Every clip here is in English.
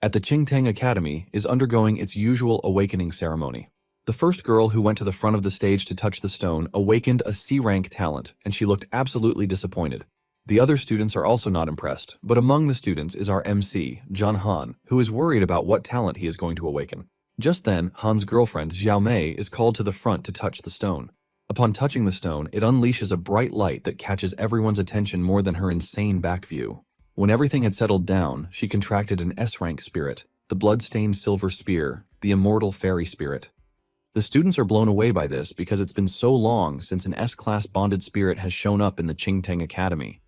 at the Qingtang Academy is undergoing its usual awakening ceremony. The first girl who went to the front of the stage to touch the stone awakened a C-rank talent, and she looked absolutely disappointed. The other students are also not impressed, but among the students is our MC, John Han, who is worried about what talent he is going to awaken. Just then, Han's girlfriend, Xiao Mei, is called to the front to touch the stone. Upon touching the stone, it unleashes a bright light that catches everyone's attention more than her insane back view. When everything had settled down, she contracted an S-rank spirit, the blood-stained silver spear, the immortal fairy spirit. The students are blown away by this because it's been so long since an S-class bonded spirit has shown up in the Qingtang Academy.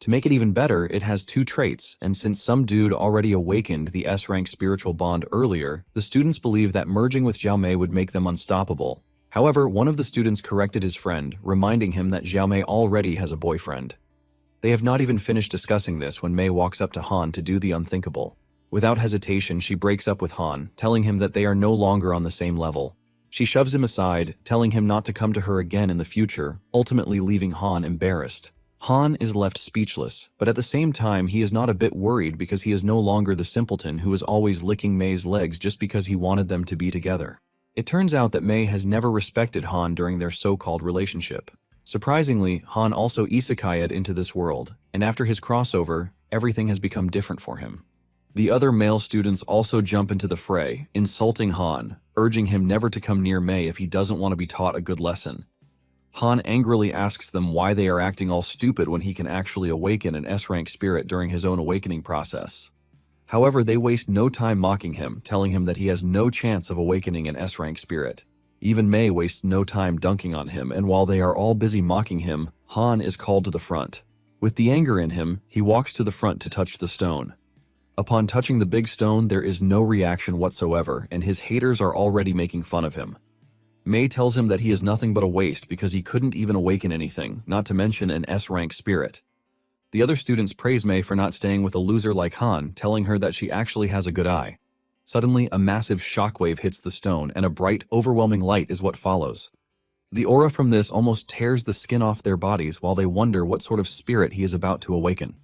To make it even better, it has 2 traits, and since some dude already awakened the S-rank spiritual bond earlier, the students believe that merging with Xiao Mei would make them unstoppable. However, one of the students corrected his friend, reminding him that Xiao Mei already has a boyfriend. They have not even finished discussing this when Mei walks up to Han to do the unthinkable. Without hesitation, she breaks up with Han, telling him that they are no longer on the same level. She shoves him aside, telling him not to come to her again in the future, ultimately leaving Han embarrassed. Han is left speechless, but at the same time he is not a bit worried because he is no longer the simpleton who is always licking Mei's legs just because he wanted them to be together. It turns out that Mei has never respected Han during their so-called relationship. Surprisingly, Han also isekai'd into this world, and after his crossover, everything has become different for him. The other male students also jump into the fray, insulting Han, urging him never to come near Mei if he doesn't want to be taught a good lesson. Han angrily asks them why they are acting all stupid when he can actually awaken an S-rank spirit during his own awakening process. However, they waste no time mocking him, telling him that he has no chance of awakening an S-rank spirit. Even Mei wastes no time dunking on him, and while they are all busy mocking him, Han is called to the front. With the anger in him, he walks to the front to touch the stone. Upon touching the big stone, there is no reaction whatsoever, and his haters are already making fun of him. Mei tells him that he is nothing but a waste because he couldn't even awaken anything, not to mention an S-rank spirit. The other students praise Mei for not staying with a loser like Han, telling her that she actually has a good eye. Suddenly, a massive shockwave hits the stone, and a bright, overwhelming light is what follows. The aura from this almost tears the skin off their bodies while they wonder what sort of spirit he is about to awaken.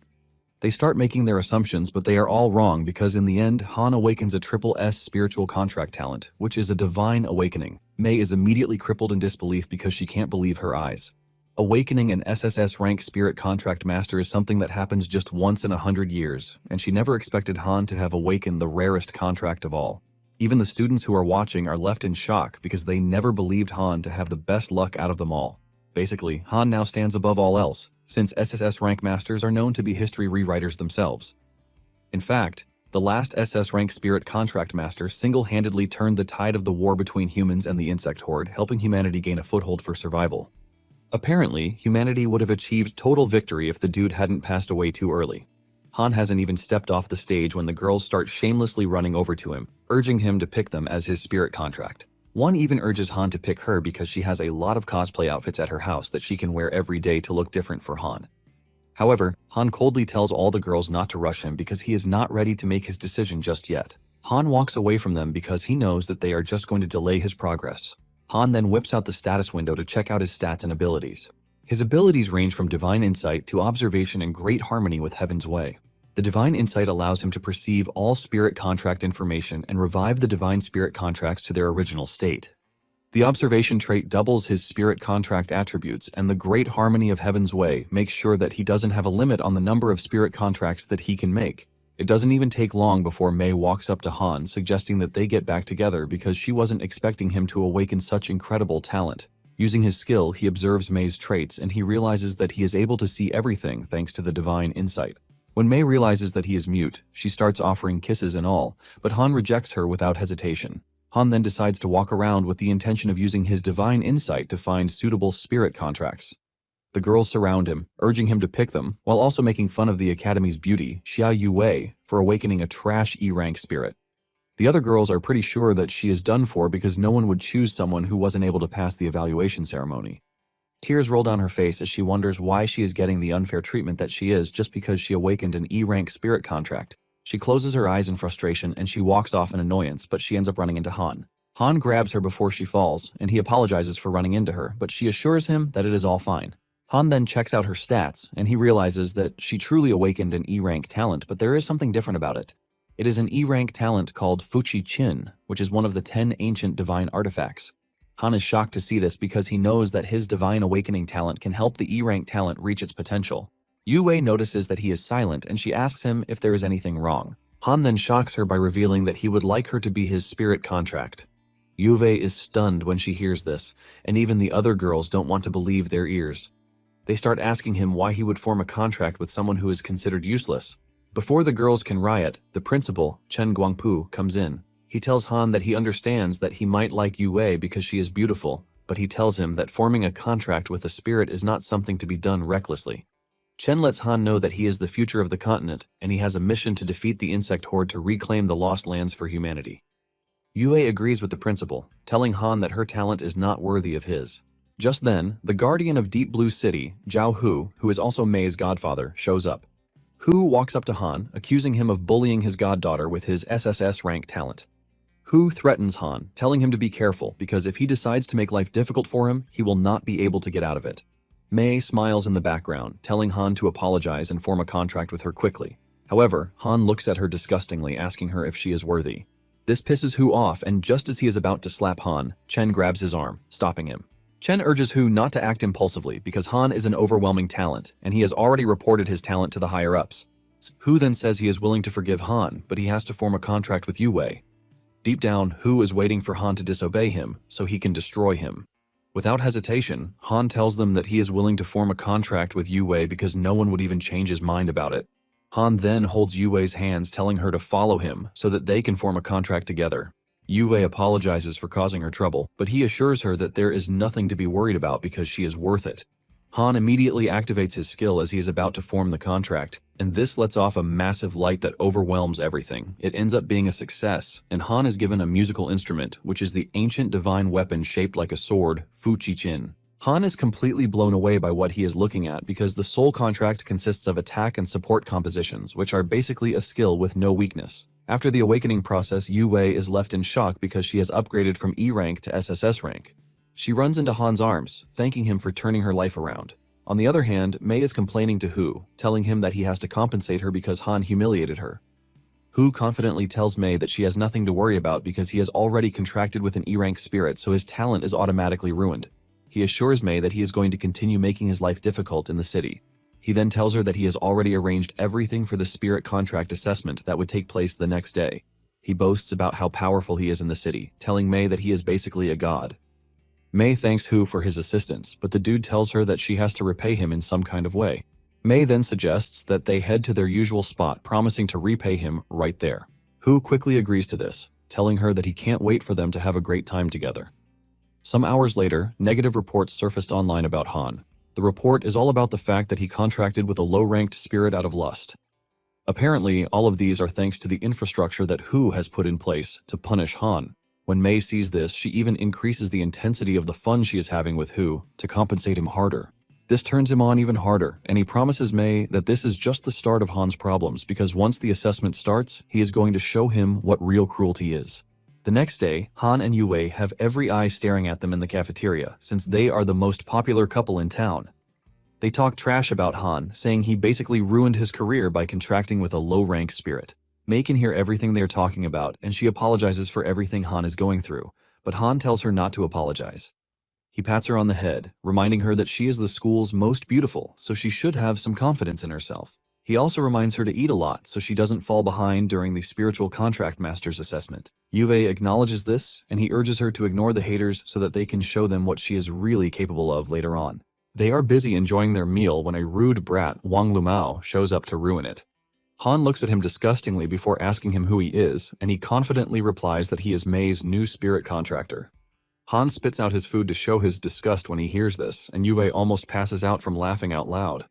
They start making their assumptions, but they are all wrong because in the end, Han awakens a triple S spiritual contract talent, which is a divine awakening. Mei is immediately crippled in disbelief because she can't believe her eyes. Awakening an SSS rank spirit contract master is something that happens just once in 100 years, and she never expected Han to have awakened the rarest contract of all. Even the students who are watching are left in shock because they never believed Han to have the best luck out of them all. Basically, Han now stands above all else, since SSS rank masters are known to be history rewriters themselves. In fact, the last SS rank spirit contract master single-handedly turned the tide of the war between humans and the insect horde, helping humanity gain a foothold for survival. Apparently, humanity would have achieved total victory if the dude hadn't passed away too early. Han hasn't even stepped off the stage when the girls start shamelessly running over to him, urging him to pick them as his spirit contract. One even urges Han to pick her because she has a lot of cosplay outfits at her house that she can wear every day to look different for Han. However, Han coldly tells all the girls not to rush him because he is not ready to make his decision just yet. Han walks away from them because he knows that they are just going to delay his progress. Han then whips out the status window to check out his stats and abilities. His abilities range from Divine Insight to Observation and Great Harmony with Heaven's Way. The Divine Insight allows him to perceive all spirit contract information and revive the divine spirit contracts to their original state. The Observation trait doubles his spirit contract attributes, and the Great Harmony of Heaven's Way makes sure that he doesn't have a limit on the number of spirit contracts that he can make. It doesn't even take long before Mei walks up to Han, suggesting that they get back together because she wasn't expecting him to awaken such incredible talent. Using his skill, he observes Mei's traits, and he realizes that he is able to see everything thanks to the Divine Insight. When Mei realizes that he is mute, she starts offering kisses and all, but Han rejects her without hesitation. Han then decides to walk around with the intention of using his Divine Insight to find suitable spirit contracts. The girls surround him, urging him to pick them, while also making fun of the Academy's beauty, Xia Yuwei, for awakening a trash E-rank spirit. The other girls are pretty sure that she is done for because no one would choose someone who wasn't able to pass the evaluation ceremony. Tears roll down her face as she wonders why she is getting the unfair treatment that she is just because she awakened an E-rank spirit contract. She closes her eyes in frustration and she walks off in annoyance, but she ends up running into Han. Han grabs her before she falls, and he apologizes for running into her, but she assures him that it is all fine. Han then checks out her stats, and he realizes that she truly awakened an E-rank talent, but there is something different about it. It is an E-rank talent called Fuchi Chin, which is one of the 10 ancient divine artifacts. Han is shocked to see this because he knows that his divine awakening talent can help the E-rank talent reach its potential. Yue notices that he is silent and she asks him if there is anything wrong. Han then shocks her by revealing that he would like her to be his spirit contract. Yue is stunned when she hears this, and even the other girls don't want to believe their ears. They start asking him why he would form a contract with someone who is considered useless. Before the girls can riot, the principal, Chen Guangpu, comes in. He tells Han that he understands that he might like Yue because she is beautiful, but he tells him that forming a contract with a spirit is not something to be done recklessly. Chen lets Han know that he is the future of the continent, and he has a mission to defeat the insect horde to reclaim the lost lands for humanity. Yue agrees with the principal, telling Han that her talent is not worthy of his. Just then, the guardian of Deep Blue City, Zhao Hu, who is also Mei's godfather, shows up. Hu walks up to Han, accusing him of bullying his goddaughter with his SSS rank talent. Hu threatens Han, telling him to be careful because if he decides to make life difficult for him, he will not be able to get out of it. Mei smiles in the background, telling Han to apologize and form a contract with her quickly. However, Han looks at her disgustingly, asking her if she is worthy. This pisses Hu off, and just as he is about to slap Han, Chen grabs his arm, stopping him. Chen urges Hu not to act impulsively because Han is an overwhelming talent, and he has already reported his talent to the higher-ups. Hu then says he is willing to forgive Han, but he has to form a contract with Yue. Deep down, Hu is waiting for Han to disobey him, so he can destroy him. Without hesitation, Han tells them that he is willing to form a contract with Yue because no one would even change his mind about it. Han then holds Yue's hands, telling her to follow him so that they can form a contract together. Yue apologizes for causing her trouble, but he assures her that there is nothing to be worried about because she is worth it. Han immediately activates his skill as he is about to form the contract, and this lets off a massive light that overwhelms everything. It ends up being a success, and Han is given a musical instrument, which is the ancient divine weapon shaped like a sword, Fuchi Chin. Han is completely blown away by what he is looking at because the soul contract consists of attack and support compositions, which are basically a skill with no weakness. After the awakening process, Yue is left in shock because she has upgraded from E rank to SSS rank. She runs into Han's arms, thanking him for turning her life around. On the other hand, Mei is complaining to Hu, telling him that he has to compensate her because Han humiliated her. Hu confidently tells Mei that she has nothing to worry about because he has already contracted with an E rank spirit, so his talent is automatically ruined. He assures Mei that he is going to continue making his life difficult in the city. He then tells her that he has already arranged everything for the spirit contract assessment that would take place the next day. He boasts about how powerful he is in the city, telling Mei that he is basically a god. Mei thanks Hu for his assistance, but the dude tells her that she has to repay him in some kind of way. Mei then suggests that they head to their usual spot, promising to repay him right there. Hu quickly agrees to this, telling her that he can't wait for them to have a great time together. Some hours later, negative reports surfaced online about Han. The report is all about the fact that he contracted with a low-ranked spirit out of lust. Apparently, all of these are thanks to the infrastructure that Hu has put in place to punish Han. When Mei sees this, she even increases the intensity of the fun she is having with Hu to compensate him harder. This turns him on even harder, and he promises Mei that this is just the start of Han's problems because once the assessment starts, he is going to show him what real cruelty is. The next day, Han and Yue have every eye staring at them in the cafeteria, since they are the most popular couple in town. They talk trash about Han, saying he basically ruined his career by contracting with a low-rank spirit. Mei can hear everything they are talking about, and she apologizes for everything Han is going through, but Han tells her not to apologize. He pats her on the head, reminding her that she is the school's most beautiful, so she should have some confidence in herself. He also reminds her to eat a lot so she doesn't fall behind during the spiritual contract master's assessment. Yue acknowledges this, and he urges her to ignore the haters so that they can show them what she is really capable of later on. They are busy enjoying their meal when a rude brat, Wang Lumao, shows up to ruin it. Han looks at him disgustingly before asking him who he is, and he confidently replies that he is Mei's new spirit contractor. Han spits out his food to show his disgust when he hears this, and Yue almost passes out from laughing out loud.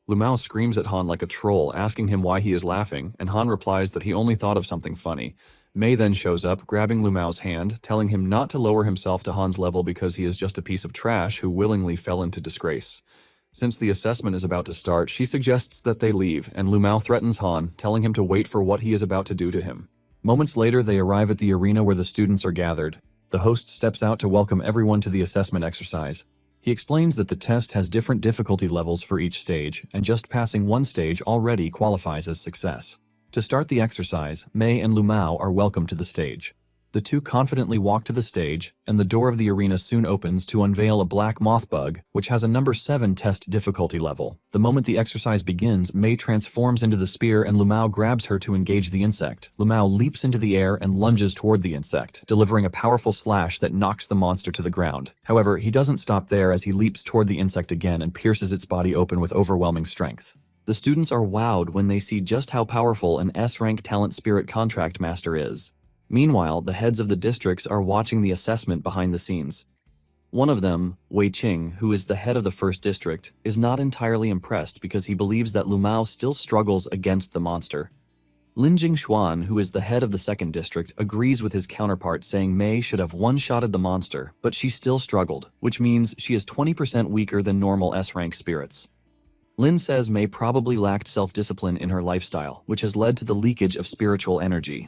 Lumao screams at Han like a troll, asking him why he is laughing, and Han replies that he only thought of something funny. Mei then shows up, grabbing Lumao's hand, telling him not to lower himself to Han's level because he is just a piece of trash who willingly fell into disgrace. Since the assessment is about to start, she suggests that they leave, and Lumao threatens Han, telling him to wait for what he is about to do to him. Moments later, they arrive at the arena where the students are gathered. The host steps out to welcome everyone to the assessment exercise. He explains that the test has different difficulty levels for each stage, and just passing one stage already qualifies as success. To start the exercise, Mei and Lumao are welcomed to the stage. The two confidently walk to the stage, and the door of the arena soon opens to unveil a black moth bug, which has a number 7 test difficulty level. The moment the exercise begins, Mei transforms into the spear and Lumao grabs her to engage the insect. Lumao leaps into the air and lunges toward the insect, delivering a powerful slash that knocks the monster to the ground. However, he doesn't stop there as he leaps toward the insect again and pierces its body open with overwhelming strength. The students are wowed when they see just how powerful an S-rank talent spirit contract master is. Meanwhile, the heads of the districts are watching the assessment behind the scenes. One of them, Wei Qing, who is the head of the first district, is not entirely impressed because he believes that Lumao still struggles against the monster. Lin Jingxuan, who is the head of the second district, agrees with his counterpart, saying Mei should have one-shotted the monster, but she still struggled, which means she is 20% weaker than normal S-rank spirits. Lin says Mei probably lacked self-discipline in her lifestyle, which has led to the leakage of spiritual energy.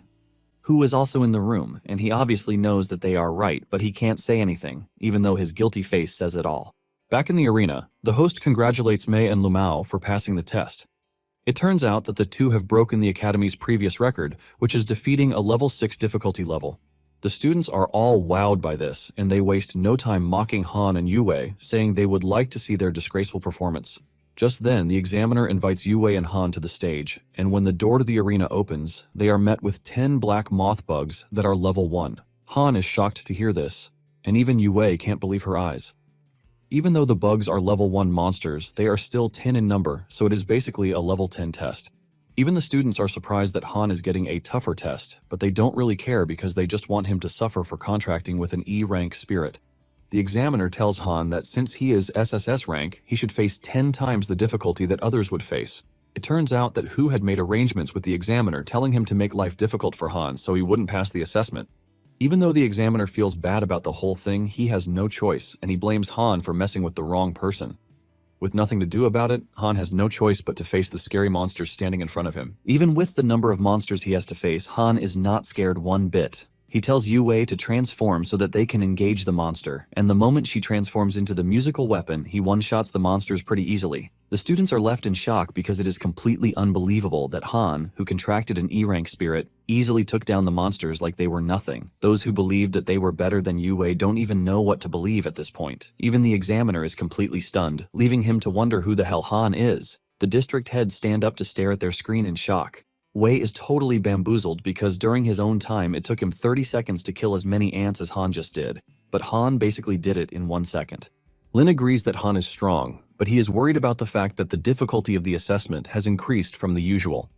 Hu is also in the room, and he obviously knows that they are right, but he can't say anything, even though his guilty face says it all. Back in the arena, the host congratulates Mei and Lumao for passing the test. It turns out that the two have broken the Academy's previous record, which is defeating a level 6 difficulty level. The students are all wowed by this, and they waste no time mocking Han and Yue, saying they would like to see their disgraceful performance. Just then, the examiner invites Yue and Han to the stage, and when the door to the arena opens, they are met with 10 black moth bugs that are level 1. Han is shocked to hear this, and even Yue can't believe her eyes. Even though the bugs are level 1 monsters, they are still 10 in number, so it is basically a level 10 test. Even the students are surprised that Han is getting a tougher test, but they don't really care because they just want him to suffer for contracting with an E-rank spirit. The examiner tells Han that since he is SSS rank, he should face 10 times the difficulty that others would face. It turns out that Hu had made arrangements with the examiner telling him to make life difficult for Han so he wouldn't pass the assessment. Even though the examiner feels bad about the whole thing, he has no choice, and he blames Han for messing with the wrong person. With nothing to do about it, Han has no choice but to face the scary monsters standing in front of him. Even with the number of monsters he has to face, Han is not scared one bit. He tells Yue to transform so that they can engage the monster, and the moment she transforms into the musical weapon, he one-shots the monsters pretty easily. The students are left in shock because it is completely unbelievable that Han, who contracted an E-rank spirit, easily took down the monsters like they were nothing. Those who believed that they were better than Yue don't even know what to believe at this point. Even the examiner is completely stunned, leaving him to wonder who the hell Han is. The district heads stand up to stare at their screen in shock. Wei is totally bamboozled because during his own time it took him 30 seconds to kill as many ants as Han just did, but Han basically did it in 1 second. Lin agrees that Han is strong, but he is worried about the fact that the difficulty of the assessment has increased from the usual.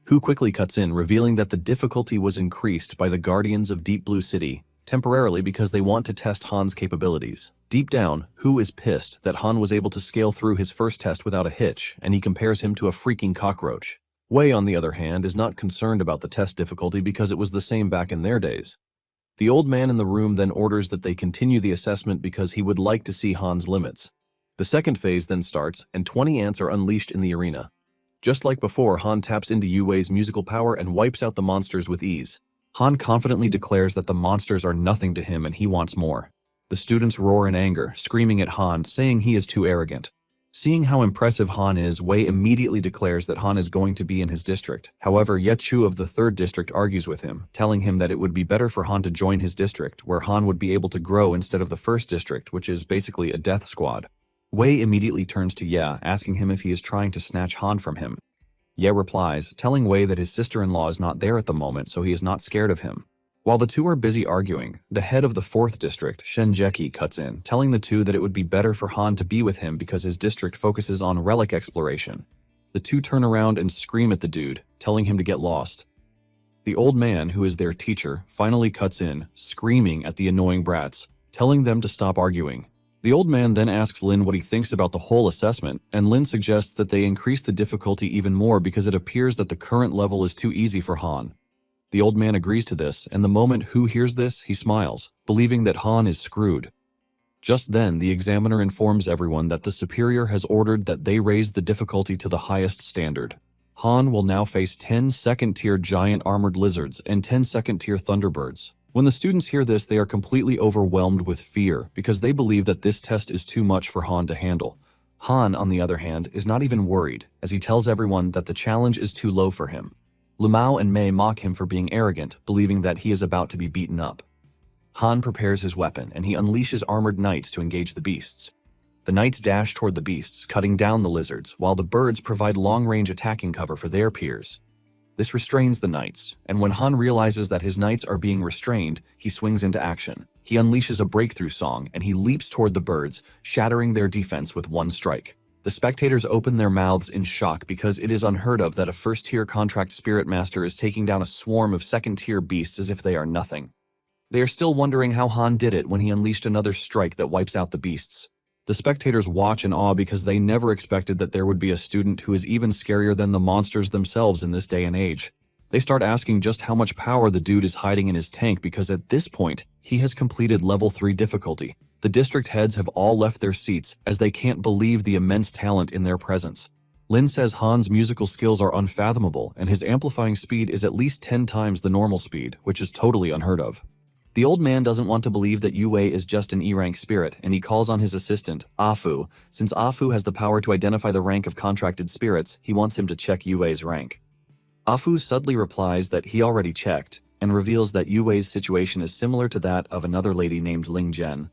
Hu quickly cuts in, revealing that the difficulty was increased by the Guardians of Deep Blue City, temporarily because they want to test Han's capabilities. Deep down, Hu is pissed that Han was able to scale through his first test without a hitch, and he compares him to a freaking cockroach. Wei, on the other hand, is not concerned about the test difficulty because it was the same back in their days. The old man in the room then orders that they continue the assessment because he would like to see Han's limits. The second phase then starts, and 20 ants are unleashed in the arena. Just like before, Han taps into Yue's musical power and wipes out the monsters with ease. Han confidently declares that the monsters are nothing to him and he wants more. The students roar in anger, screaming at Han, saying he is too arrogant. Seeing how impressive Han is, Wei immediately declares that Han is going to be in his district. However, Ye Chu of the third district argues with him, telling him that it would be better for Han to join his district, where Han would be able to grow instead of the first district, which is basically a death squad. Wei immediately turns to Ye, asking him if he is trying to snatch Han from him. Ye replies, telling Wei that his sister-in-law is not there at the moment, so he is not scared of him. While the two are busy arguing, the head of the 4th district, Shen Jeki, cuts in, telling the two that it would be better for Han to be with him because his district focuses on relic exploration. The two turn around and scream at the dude, telling him to get lost. The old man, who is their teacher, finally cuts in, screaming at the annoying brats, telling them to stop arguing. The old man then asks Lin what he thinks about the whole assessment, and Lin suggests that they increase the difficulty even more because it appears that the current level is too easy for Han. The old man agrees to this, and the moment Hu hears this, he smiles, believing that Han is screwed. Just then, the examiner informs everyone that the superior has ordered that they raise the difficulty to the highest standard. Han will now face 10 second-tier giant armored lizards and 10 second-tier thunderbirds. When the students hear this, they are completely overwhelmed with fear because they believe that this test is too much for Han to handle. Han, on the other hand, is not even worried, as he tells everyone that the challenge is too low for him. Lumao and Mei mock him for being arrogant, believing that he is about to be beaten up. Han prepares his weapon, and he unleashes armored knights to engage the beasts. The knights dash toward the beasts, cutting down the lizards, while the birds provide long-range attacking cover for their peers. This restrains the knights, and when Han realizes that his knights are being restrained, he swings into action. He unleashes a breakthrough song, and he leaps toward the birds, shattering their defense with one strike. The spectators open their mouths in shock because it is unheard of that a first-tier contract spirit master is taking down a swarm of second-tier beasts as if they are nothing. They are still wondering how Han did it when he unleashed another strike that wipes out the beasts. The spectators watch in awe because they never expected that there would be a student who is even scarier than the monsters themselves in this day and age. They start asking just how much power the dude is hiding in his tank because at this point, he has completed level 3 difficulty. The district heads have all left their seats as they can't believe the immense talent in their presence. Lin says Han's musical skills are unfathomable and his amplifying speed is at least 10 times the normal speed, which is totally unheard of. The old man doesn't want to believe that Yue is just an E-rank spirit, and he calls on his assistant, Afu. Since Afu has the power to identify the rank of contracted spirits, he wants him to check Yue's rank. Afu subtly replies that he already checked, and reveals that Yue's situation is similar to that of another lady named Ling Zhen.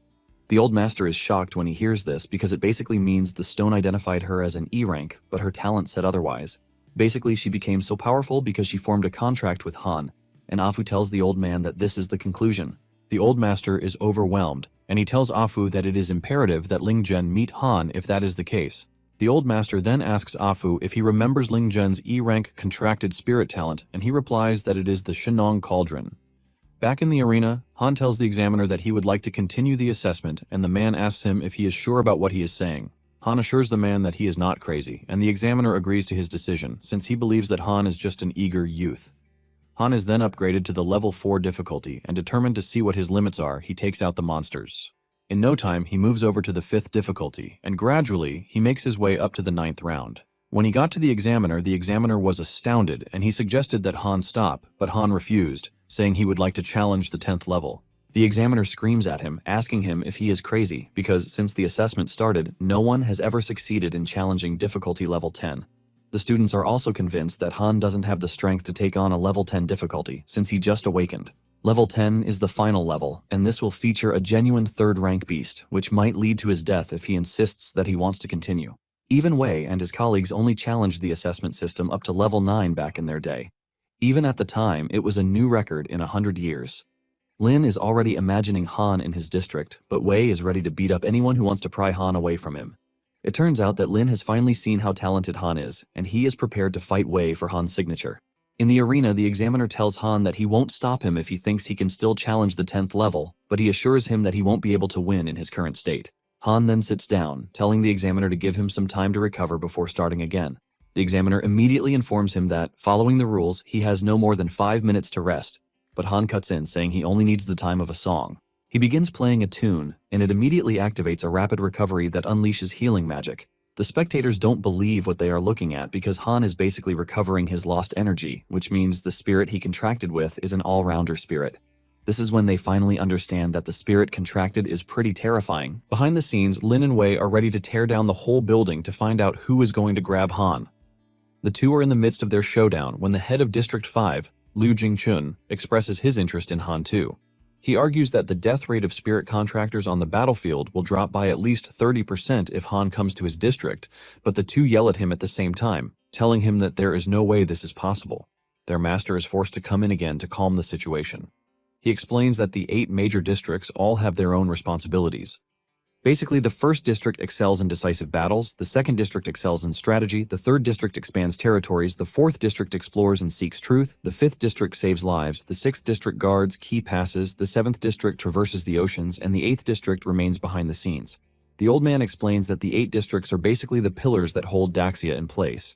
The old master is shocked when he hears this because it basically means the stone identified her as an E-rank, but her talent said otherwise. Basically, she became so powerful because she formed a contract with Han, and Afu tells the old man that this is the conclusion. The old master is overwhelmed, and he tells Afu that it is imperative that Ling Zhen meet Han if that is the case. The old master then asks Afu if he remembers Ling Zhen's E-rank contracted spirit talent, and he replies that it is the Shenong Cauldron. Back in the arena, Han tells the examiner that he would like to continue the assessment, and the man asks him if he is sure about what he is saying. Han assures the man that he is not crazy, and the examiner agrees to his decision, since he believes that Han is just an eager youth. Han is then upgraded to the level 4 difficulty, and determined to see what his limits are, he takes out the monsters. In no time, he moves over to the 5th difficulty, and gradually, he makes his way up to the 9th round. When he got to the examiner was astounded, and he suggested that Han stop, but Han refused, saying he would like to challenge the 10th level. The examiner screams at him, asking him if he is crazy, because since the assessment started, no one has ever succeeded in challenging difficulty level 10. The students are also convinced that Han doesn't have the strength to take on a level 10 difficulty, since he just awakened. Level 10 is the final level, and this will feature a genuine 3rd rank beast, which might lead to his death if he insists that he wants to continue. Even Wei and his colleagues only challenged the assessment system up to level 9 back in their day. Even at the time, it was a new record in 100 years. Lin is already imagining Han in his district, but Wei is ready to beat up anyone who wants to pry Han away from him. It turns out that Lin has finally seen how talented Han is, and he is prepared to fight Wei for Han's signature. In the arena, the examiner tells Han that he won't stop him if he thinks he can still challenge the 10th level, but he assures him that he won't be able to win in his current state. Han then sits down, telling the examiner to give him some time to recover before starting again. The examiner immediately informs him that, following the rules, he has no more than 5 minutes to rest, but Han cuts in, saying he only needs the time of a song. He begins playing a tune, and it immediately activates a rapid recovery that unleashes healing magic. The spectators don't believe what they are looking at because Han is basically recovering his lost energy, which means the spirit he contracted with is an all-rounder spirit. This is when they finally understand that the spirit contracted is pretty terrifying. Behind the scenes, Lin and Wei are ready to tear down the whole building to find out who is going to grab Han. The two are in the midst of their showdown when the head of District 5, Liu Jingchun, expresses his interest in Han too. He argues that the death rate of spirit contractors on the battlefield will drop by at least 30% if Han comes to his district, but the two yell at him at the same time, telling him that there is no way this is possible. Their master is forced to come in again to calm the situation. He explains that the 8 major districts all have their own responsibilities. Basically, the 1st district excels in decisive battles, the 2nd district excels in strategy, the 3rd district expands territories, the 4th district explores and seeks truth, the 5th district saves lives, the 6th district guards key passes, the 7th district traverses the oceans, and the 8th district remains behind the scenes. The old man explains that the 8 districts are basically the pillars that hold Daxia in place.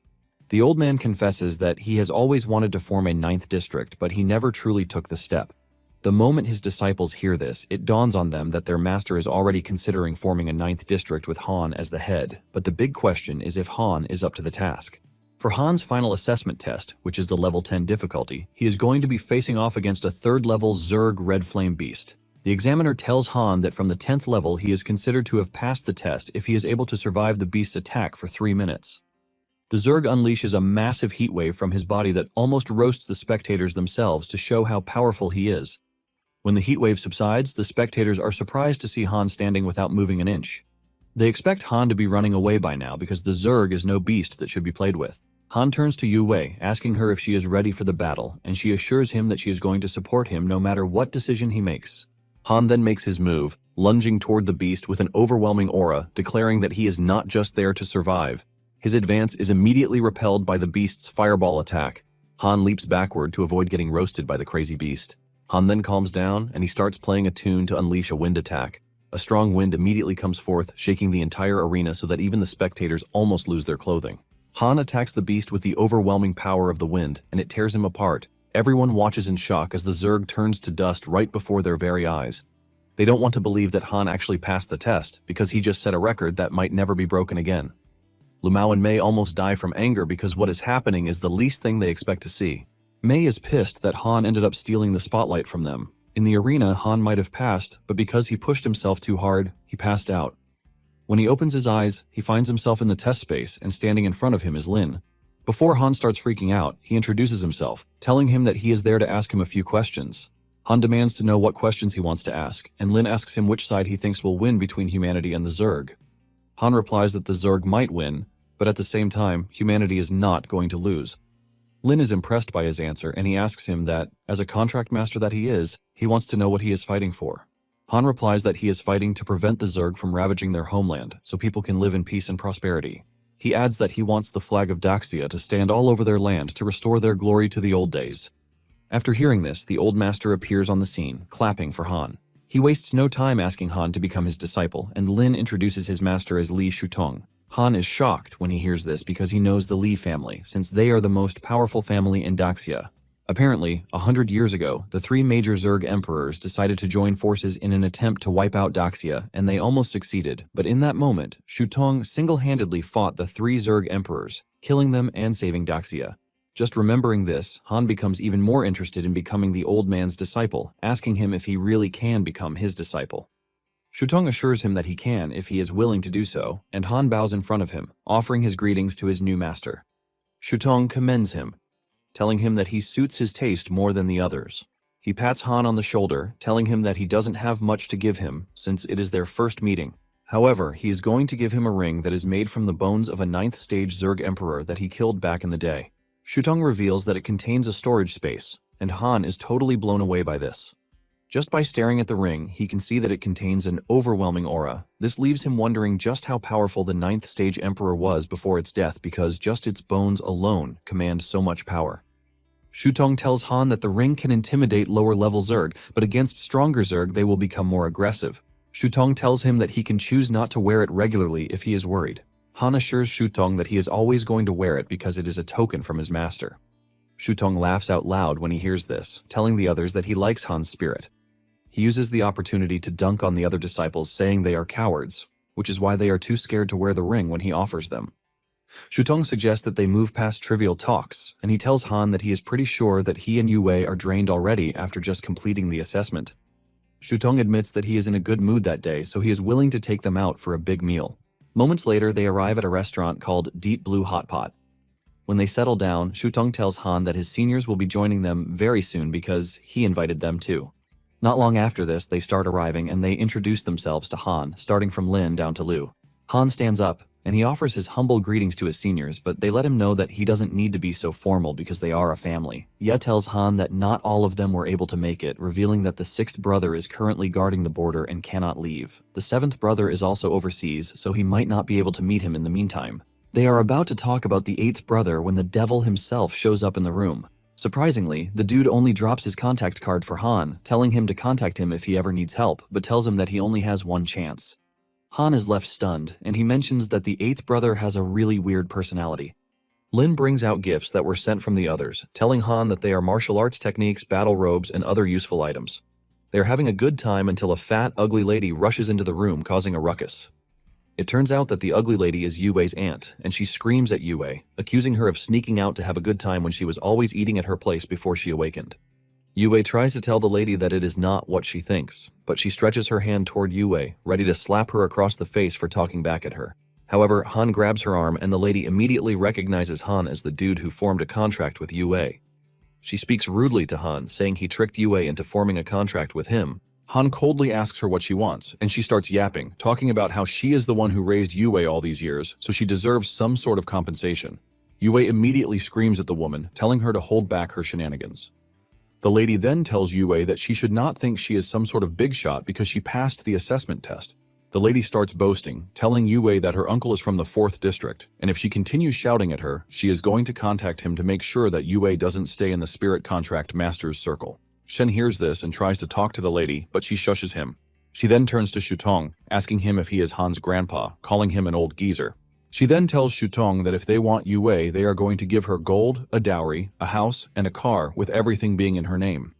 The old man confesses that he has always wanted to form a 9th district, but he never truly took the step. The moment his disciples hear this, it dawns on them that their master is already considering forming a 9th district with Han as the head, but the big question is if Han is up to the task. For Han's final assessment test, which is the level 10 difficulty, he is going to be facing off against a 3rd level Zerg Red Flame Beast. The examiner tells Han that from the 10th level he is considered to have passed the test if he is able to survive the beast's attack for 3 minutes. The Zerg unleashes a massive heat wave from his body that almost roasts the spectators themselves to show how powerful he is. When the heat wave subsides, the spectators are surprised to see Han standing without moving an inch. They expect Han to be running away by now because the Zerg is no beast that should be played with. Han turns to Yu Wei, asking her if she is ready for the battle, and she assures him that she is going to support him no matter what decision he makes. Han then makes his move, lunging toward the beast with an overwhelming aura, declaring that he is not just there to survive. His advance is immediately repelled by the beast's fireball attack. Han leaps backward to avoid getting roasted by the crazy beast. Han then calms down, and he starts playing a tune to unleash a wind attack. A strong wind immediately comes forth, shaking the entire arena so that even the spectators almost lose their clothing. Han attacks the beast with the overwhelming power of the wind, and it tears him apart. Everyone watches in shock as the Zerg turns to dust right before their very eyes. They don't want to believe that Han actually passed the test, because he just set a record that might never be broken again. Lu Mao and Mei almost die from anger because what is happening is the least thing they expect to see. Mei is pissed that Han ended up stealing the spotlight from them. In the arena, Han might have passed, but because he pushed himself too hard, he passed out. When he opens his eyes, he finds himself in the test space, and standing in front of him is Lin. Before Han starts freaking out, he introduces himself, telling him that he is there to ask him a few questions. Han demands to know what questions he wants to ask, and Lin asks him which side he thinks will win between humanity and the Zerg. Han replies that the Zerg might win, but at the same time, humanity is not going to lose. Lin is impressed by his answer, and he asks him that, as a contract master that he wants to know what he is fighting for. Han replies that he is fighting to prevent the Zerg from ravaging their homeland, so people can live in peace and prosperity. He adds that he wants the flag of Daxia to stand all over their land to restore their glory to the old days. After hearing this, the old master appears on the scene, clapping for Han. He wastes no time asking Han to become his disciple, and Lin introduces his master as Li Shutong. Han is shocked when he hears this because he knows the Li family, since they are the most powerful family in Daxia. Apparently, 100 years ago, the three major Zerg emperors decided to join forces in an attempt to wipe out Daxia, and they almost succeeded. But in that moment, Shutong single-handedly fought the three Zerg emperors, killing them and saving Daxia. Just remembering this, Han becomes even more interested in becoming the old man's disciple, asking him if he really can become his disciple. Shutong assures him that he can if he is willing to do so, and Han bows in front of him, offering his greetings to his new master. Shutong commends him, telling him that he suits his taste more than the others. He pats Han on the shoulder, telling him that he doesn't have much to give him since it is their first meeting. However, he is going to give him a ring that is made from the bones of a 9th stage Zerg emperor that he killed back in the day. Shutong reveals that it contains a storage space, and Han is totally blown away by this. Just by staring at the ring, he can see that it contains an overwhelming aura. This leaves him wondering just how powerful the 9th stage emperor was before its death because just its bones alone command so much power. Shutong tells Han that the ring can intimidate lower-level Zerg, but against stronger Zerg they will become more aggressive. Shutong tells him that he can choose not to wear it regularly if he is worried. Han assures Shutong that he is always going to wear it because it is a token from his master. Shutong laughs out loud when he hears this, telling the others that he likes Han's spirit. He uses the opportunity to dunk on the other disciples, saying they are cowards, which is why they are too scared to wear the ring when he offers them. Shutong suggests that they move past trivial talks, and he tells Han that he is pretty sure that he and Yu Wei are drained already after just completing the assessment. Shutong admits that he is in a good mood that day, so he is willing to take them out for a big meal. Moments later, they arrive at a restaurant called Deep Blue Hot Pot. When they settle down, Shutong tells Han that his seniors will be joining them very soon because he invited them too. Not long after this, they start arriving and they introduce themselves to Han, starting from Lin down to Lu. Han stands up, and he offers his humble greetings to his seniors, but they let him know that he doesn't need to be so formal because they are a family. Ye tells Han that not all of them were able to make it, revealing that the 6th brother is currently guarding the border and cannot leave. The 7th brother is also overseas, so he might not be able to meet him in the meantime. They are about to talk about the 8th brother when the devil himself shows up in the room. Surprisingly, the dude only drops his contact card for Han, telling him to contact him if he ever needs help, but tells him that he only has one chance. Han is left stunned, and he mentions that the 8th brother has a really weird personality. Lin brings out gifts that were sent from the others, telling Han that they are martial arts techniques, battle robes, and other useful items. They are having a good time until a fat, ugly lady rushes into the room, causing a ruckus. It turns out that the ugly lady is Yu Wei's aunt, and she screams at Yu Wei, accusing her of sneaking out to have a good time when she was always eating at her place before she awakened. Yu Wei tries to tell the lady that it is not what she thinks, but she stretches her hand toward Yu Wei, ready to slap her across the face for talking back at her. However, Han grabs her arm and the lady immediately recognizes Han as the dude who formed a contract with Yue. She speaks rudely to Han, saying he tricked Yue into forming a contract with him. Han coldly asks her what she wants, and she starts yapping, talking about how she is the one who raised Yue all these years, so she deserves some sort of compensation. Yue immediately screams at the woman, telling her to hold back her shenanigans. The lady then tells Yue that she should not think she is some sort of big shot because she passed the assessment test. The lady starts boasting, telling Yue that her uncle is from the 4th district, and if she continues shouting at her, she is going to contact him to make sure that Yue doesn't stay in the spirit contract master's circle. Shen hears this and tries to talk to the lady, but she shushes him. She then turns to Shutong, asking him if he is Han's grandpa, calling him an old geezer. She then tells Shutong that if they want Yue, they are going to give her gold, a dowry, a house, and a car, with everything being in her name.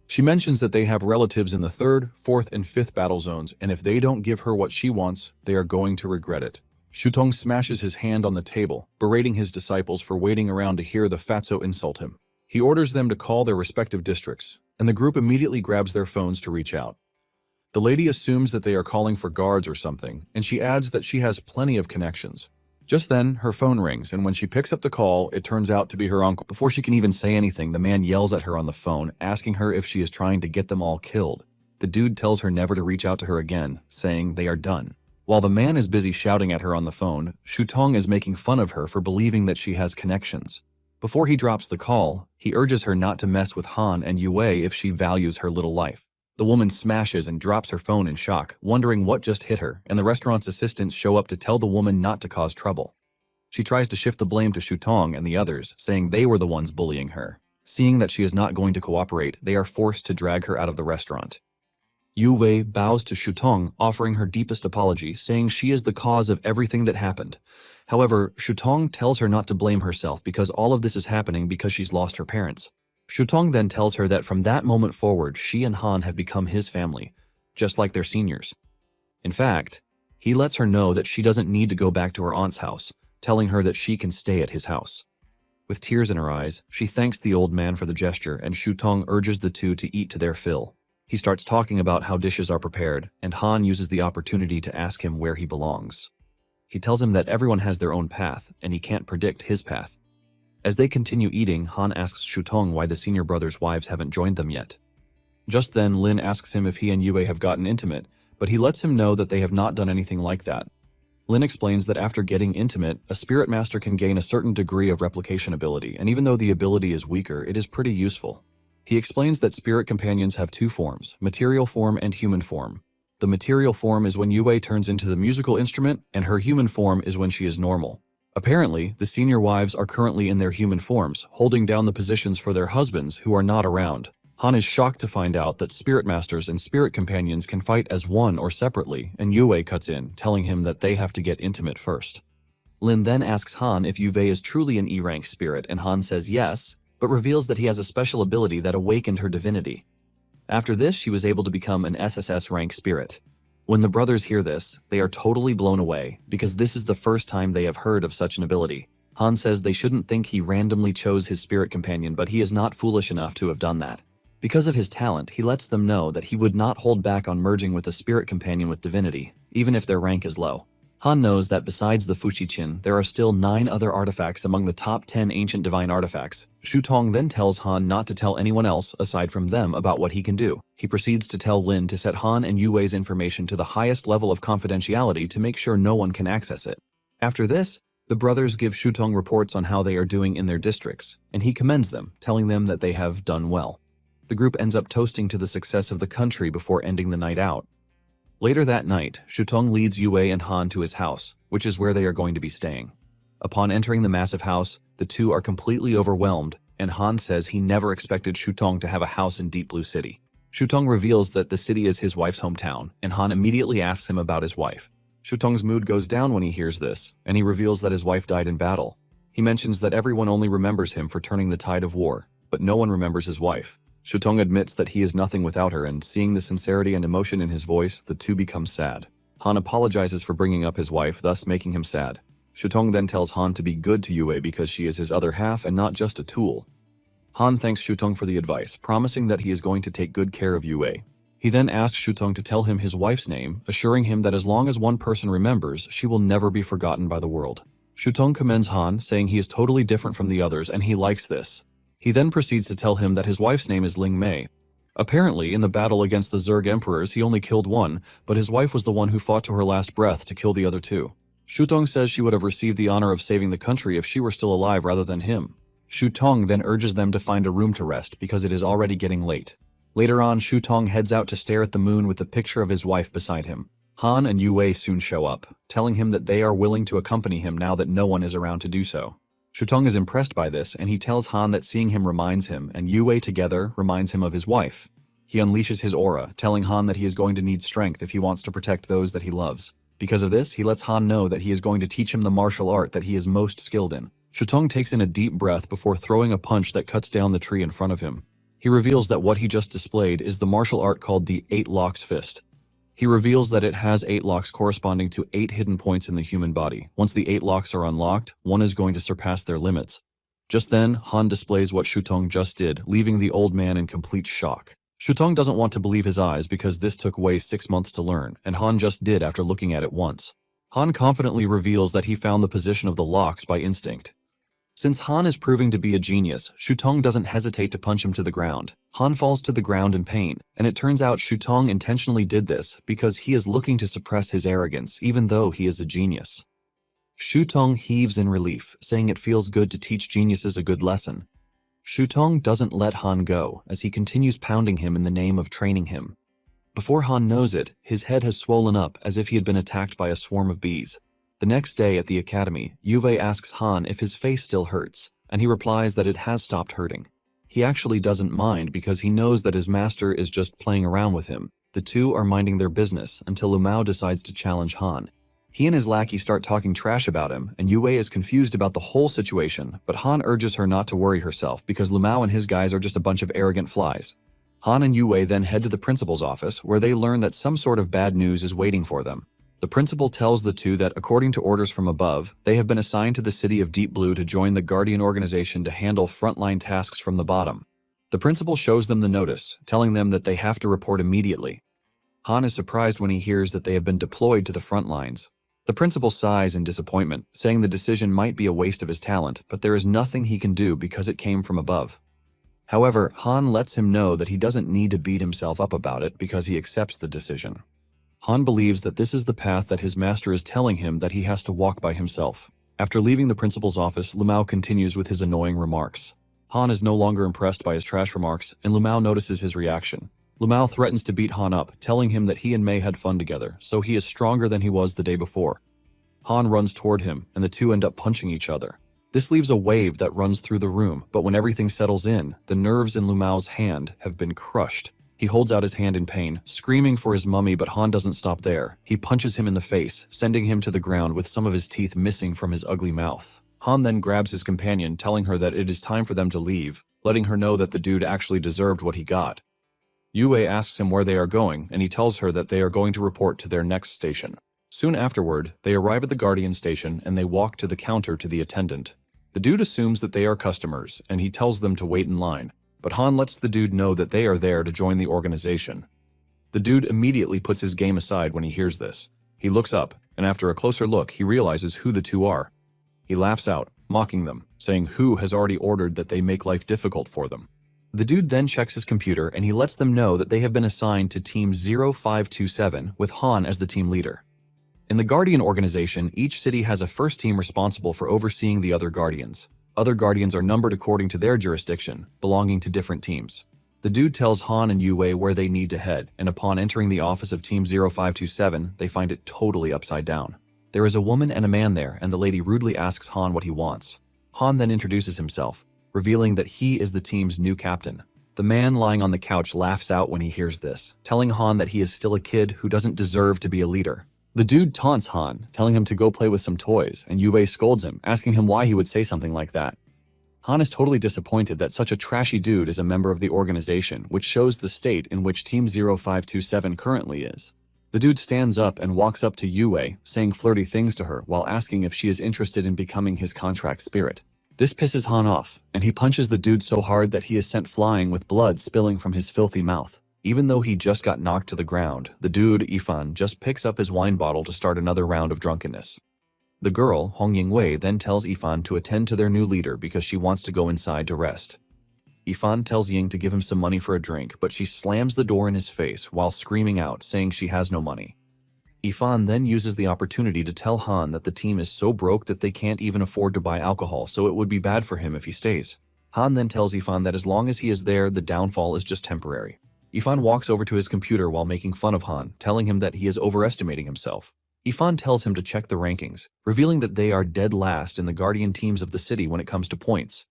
She mentions that they have relatives in the 3rd, 4th, and 5th battle zones, and if they don't give her what she wants, they are going to regret it. Shutong smashes his hand on the table, berating his disciples for waiting around to hear the fatso insult him. He orders them to call their respective districts, and the group immediately grabs their phones to reach out. The lady assumes that they are calling for guards or something, and she adds that she has plenty of connections. Just then, her phone rings, and when she picks up the call, it turns out to be her uncle. Before she can even say anything, the man yells at her on the phone, asking her if she is trying to get them all killed. The dude tells her never to reach out to her again, saying they are done. While the man is busy shouting at her on the phone, Shutong is making fun of her for believing that she has connections. Before he drops the call, he urges her not to mess with Han and Yue if she values her little life. The woman smashes and drops her phone in shock, wondering what just hit her, and the restaurant's assistants show up to tell the woman not to cause trouble. She tries to shift the blame to Shutong and the others, saying they were the ones bullying her. Seeing that she is not going to cooperate, they are forced to drag her out of the restaurant. Yue bows to Shutong, offering her deepest apology, saying she is the cause of everything that happened. However, Shutong tells her not to blame herself because all of this is happening because she's lost her parents. Shutong then tells her that from that moment forward, she and Han have become his family, just like their seniors. In fact, he lets her know that she doesn't need to go back to her aunt's house, telling her that she can stay at his house. With tears in her eyes, she thanks the old man for the gesture, and Shutong urges the two to eat to their fill. He starts talking about how dishes are prepared, and Han uses the opportunity to ask him where he belongs. He tells him that everyone has their own path, and he can't predict his path. As they continue eating, Han asks Shutong why the senior brothers' wives haven't joined them yet. Just then, Lin asks him if he and Yue have gotten intimate, but he lets him know that they have not done anything like that. Lin explains that after getting intimate, a spirit master can gain a certain degree of replication ability, and even though the ability is weaker, it is pretty useful. He explains that spirit companions have two forms, material form and human form. The material form is when Yue turns into the musical instrument, and her human form is when she is normal. Apparently, the senior wives are currently in their human forms, holding down the positions for their husbands who are not around. Han is shocked to find out that spirit masters and spirit companions can fight as one or separately, and Yue cuts in, telling him that they have to get intimate first. Lin then asks Han if Yue is truly an E-rank spirit, and Han says yes, but reveals that he has a special ability that awakened her divinity. After this, she was able to become an SSS rank spirit. When the brothers hear this, they are totally blown away, because this is the first time they have heard of such an ability. Han says they shouldn't think he randomly chose his spirit companion, but he is not foolish enough to have done that. Because of his talent, he lets them know that he would not hold back on merging with a spirit companion with divinity, even if their rank is low. Han knows that besides the Fuqichin, there are still 9 other artifacts among the top 10 ancient divine artifacts. Shutong then tells Han not to tell anyone else, aside from them, about what he can do. He proceeds to tell Lin to set Han and Yue's information to the highest level of confidentiality to make sure no one can access it. After this, the brothers give Shutong reports on how they are doing in their districts, and he commends them, telling them that they have done well. The group ends up toasting to the success of the country before ending the night out. Later that night, Shutong leads Yue and Han to his house, which is where they are going to be staying. Upon entering the massive house, the two are completely overwhelmed, and Han says he never expected Shutong to have a house in Deep Blue City. Shutong reveals that the city is his wife's hometown, and Han immediately asks him about his wife. Shutong's mood goes down when he hears this, and he reveals that his wife died in battle. He mentions that everyone only remembers him for turning the tide of war, but no one remembers his wife. Shutong admits that he is nothing without her, and seeing the sincerity and emotion in his voice, the two become sad. Han apologizes for bringing up his wife, thus making him sad. Shutong then tells Han to be good to Yue because she is his other half and not just a tool. Han thanks Shutong for the advice, promising that he is going to take good care of Yue. He then asks Shutong to tell him his wife's name, assuring him that as long as one person remembers, she will never be forgotten by the world. Shutong commends Han, saying he is totally different from the others and he likes this. He then proceeds to tell him that his wife's name is Ling Mei. Apparently, in the battle against the Zerg Emperors, he only killed one, but his wife was the one who fought to her last breath to kill the other two. Shutong says she would have received the honor of saving the country if she were still alive rather than him. Shutong then urges them to find a room to rest because it is already getting late. Later on, Shutong heads out to stare at the moon with the picture of his wife beside him. Han and Yue soon show up, telling him that they are willing to accompany him now that no one is around to do so. Shutong is impressed by this, and he tells Han that seeing him reminds him, and Yue together reminds him of his wife. He unleashes his aura, telling Han that he is going to need strength if he wants to protect those that he loves. Because of this, he lets Han know that he is going to teach him the martial art that he is most skilled in. Shutong takes in a deep breath before throwing a punch that cuts down the tree in front of him. He reveals that what he just displayed is the martial art called the 8 Locks Fist. He reveals that it has 8 locks corresponding to 8 hidden points in the human body. Once the 8 locks are unlocked, one is going to surpass their limits. Just then, Han displays what Shutong just did, leaving the old man in complete shock. Shutong doesn't want to believe his eyes because this took Wei 6 months to learn, and Han just did after looking at it once. Han confidently reveals that he found the position of the locks by instinct. Since Han is proving to be a genius, Shutong doesn't hesitate to punch him to the ground. Han falls to the ground in pain, and it turns out Shutong intentionally did this because he is looking to suppress his arrogance, even though he is a genius. Shutong heaves in relief, saying it feels good to teach geniuses a good lesson. Shutong doesn't let Han go, as he continues pounding him in the name of training him. Before Han knows it, his head has swollen up as if he had been attacked by a swarm of bees. The next day at the academy, Yue asks Han if his face still hurts, and he replies that it has stopped hurting. He actually doesn't mind because he knows that his master is just playing around with him. The two are minding their business until Lu Mao decides to challenge Han. He and his lackey start talking trash about him, and Yue is confused about the whole situation, but Han urges her not to worry herself because Lu Mao and his guys are just a bunch of arrogant flies. Han and Yue then head to the principal's office, where they learn that some sort of bad news is waiting for them. The principal tells the two that, according to orders from above, they have been assigned to the city of Deep Blue to join the Guardian organization to handle frontline tasks from the bottom. The principal shows them the notice, telling them that they have to report immediately. Han is surprised when he hears that they have been deployed to the front lines. The principal sighs in disappointment, saying the decision might be a waste of his talent, but there is nothing he can do because it came from above. However, Han lets him know that he doesn't need to beat himself up about it because he accepts the decision. Han believes that this is the path that his master is telling him that he has to walk by himself. After leaving the principal's office, Lu Mao continues with his annoying remarks. Han is no longer impressed by his trash remarks, and Lu Mao notices his reaction. Lu Mao threatens to beat Han up, telling him that he and Mei had fun together, so he is stronger than he was the day before. Han runs toward him, and the two end up punching each other. This leaves a wave that runs through the room, but when everything settles in, the nerves in Lu Mao's hand have been crushed. He holds out his hand in pain, screaming for his mummy, but Han doesn't stop there. He punches him in the face, sending him to the ground with some of his teeth missing from his ugly mouth. Han then grabs his companion, telling her that it is time for them to leave, letting her know that the dude actually deserved what he got. Yue asks him where they are going, and he tells her that they are going to report to their next station. Soon afterward, they arrive at the Guardian station and they walk to the counter to the attendant. The dude assumes that they are customers, and he tells them to wait in line. But Han lets the dude know that they are there to join the organization. The dude immediately puts his game aside when he hears this. He looks up, and after a closer look, he realizes who the two are. He laughs out, mocking them, saying who has already ordered that they make life difficult for them. The dude then checks his computer and he lets them know that they have been assigned to Team 0527 with Han as the team leader. In the Guardian organization, each city has a first team responsible for overseeing the other Guardians. Other Guardians are numbered according to their jurisdiction, belonging to different teams. The dude tells Han and Yue where they need to head, and upon entering the office of Team 0527, they find it totally upside down. There is a woman and a man there, and the lady rudely asks Han what he wants. Han then introduces himself, revealing that he is the team's new captain. The man lying on the couch laughs out when he hears this, telling Han that he is still a kid who doesn't deserve to be a leader. The dude taunts Han, telling him to go play with some toys, and Yue scolds him, asking him why he would say something like that. Han is totally disappointed that such a trashy dude is a member of the organization, which shows the state in which Team 0527 currently is. The dude stands up and walks up to Yue, saying flirty things to her while asking if she is interested in becoming his contract spirit. This pisses Han off, and he punches the dude so hard that he is sent flying with blood spilling from his filthy mouth. Even though he just got knocked to the ground, the dude, Ifan, just picks up his wine bottle to start another round of drunkenness. The girl, Hong Yingwei, then tells Ifan to attend to their new leader because she wants to go inside to rest. Ifan tells Ying to give him some money for a drink, but she slams the door in his face while screaming out, saying she has no money. Ifan then uses the opportunity to tell Han that the team is so broke that they can't even afford to buy alcohol, so it would be bad for him if he stays. Han then tells Ifan that as long as he is there, the downfall is just temporary. Ifan walks over to his computer while making fun of Han, telling him that he is overestimating himself. Ifan tells him to check the rankings, revealing that they are dead last in the Guardian teams of the city when it comes to points.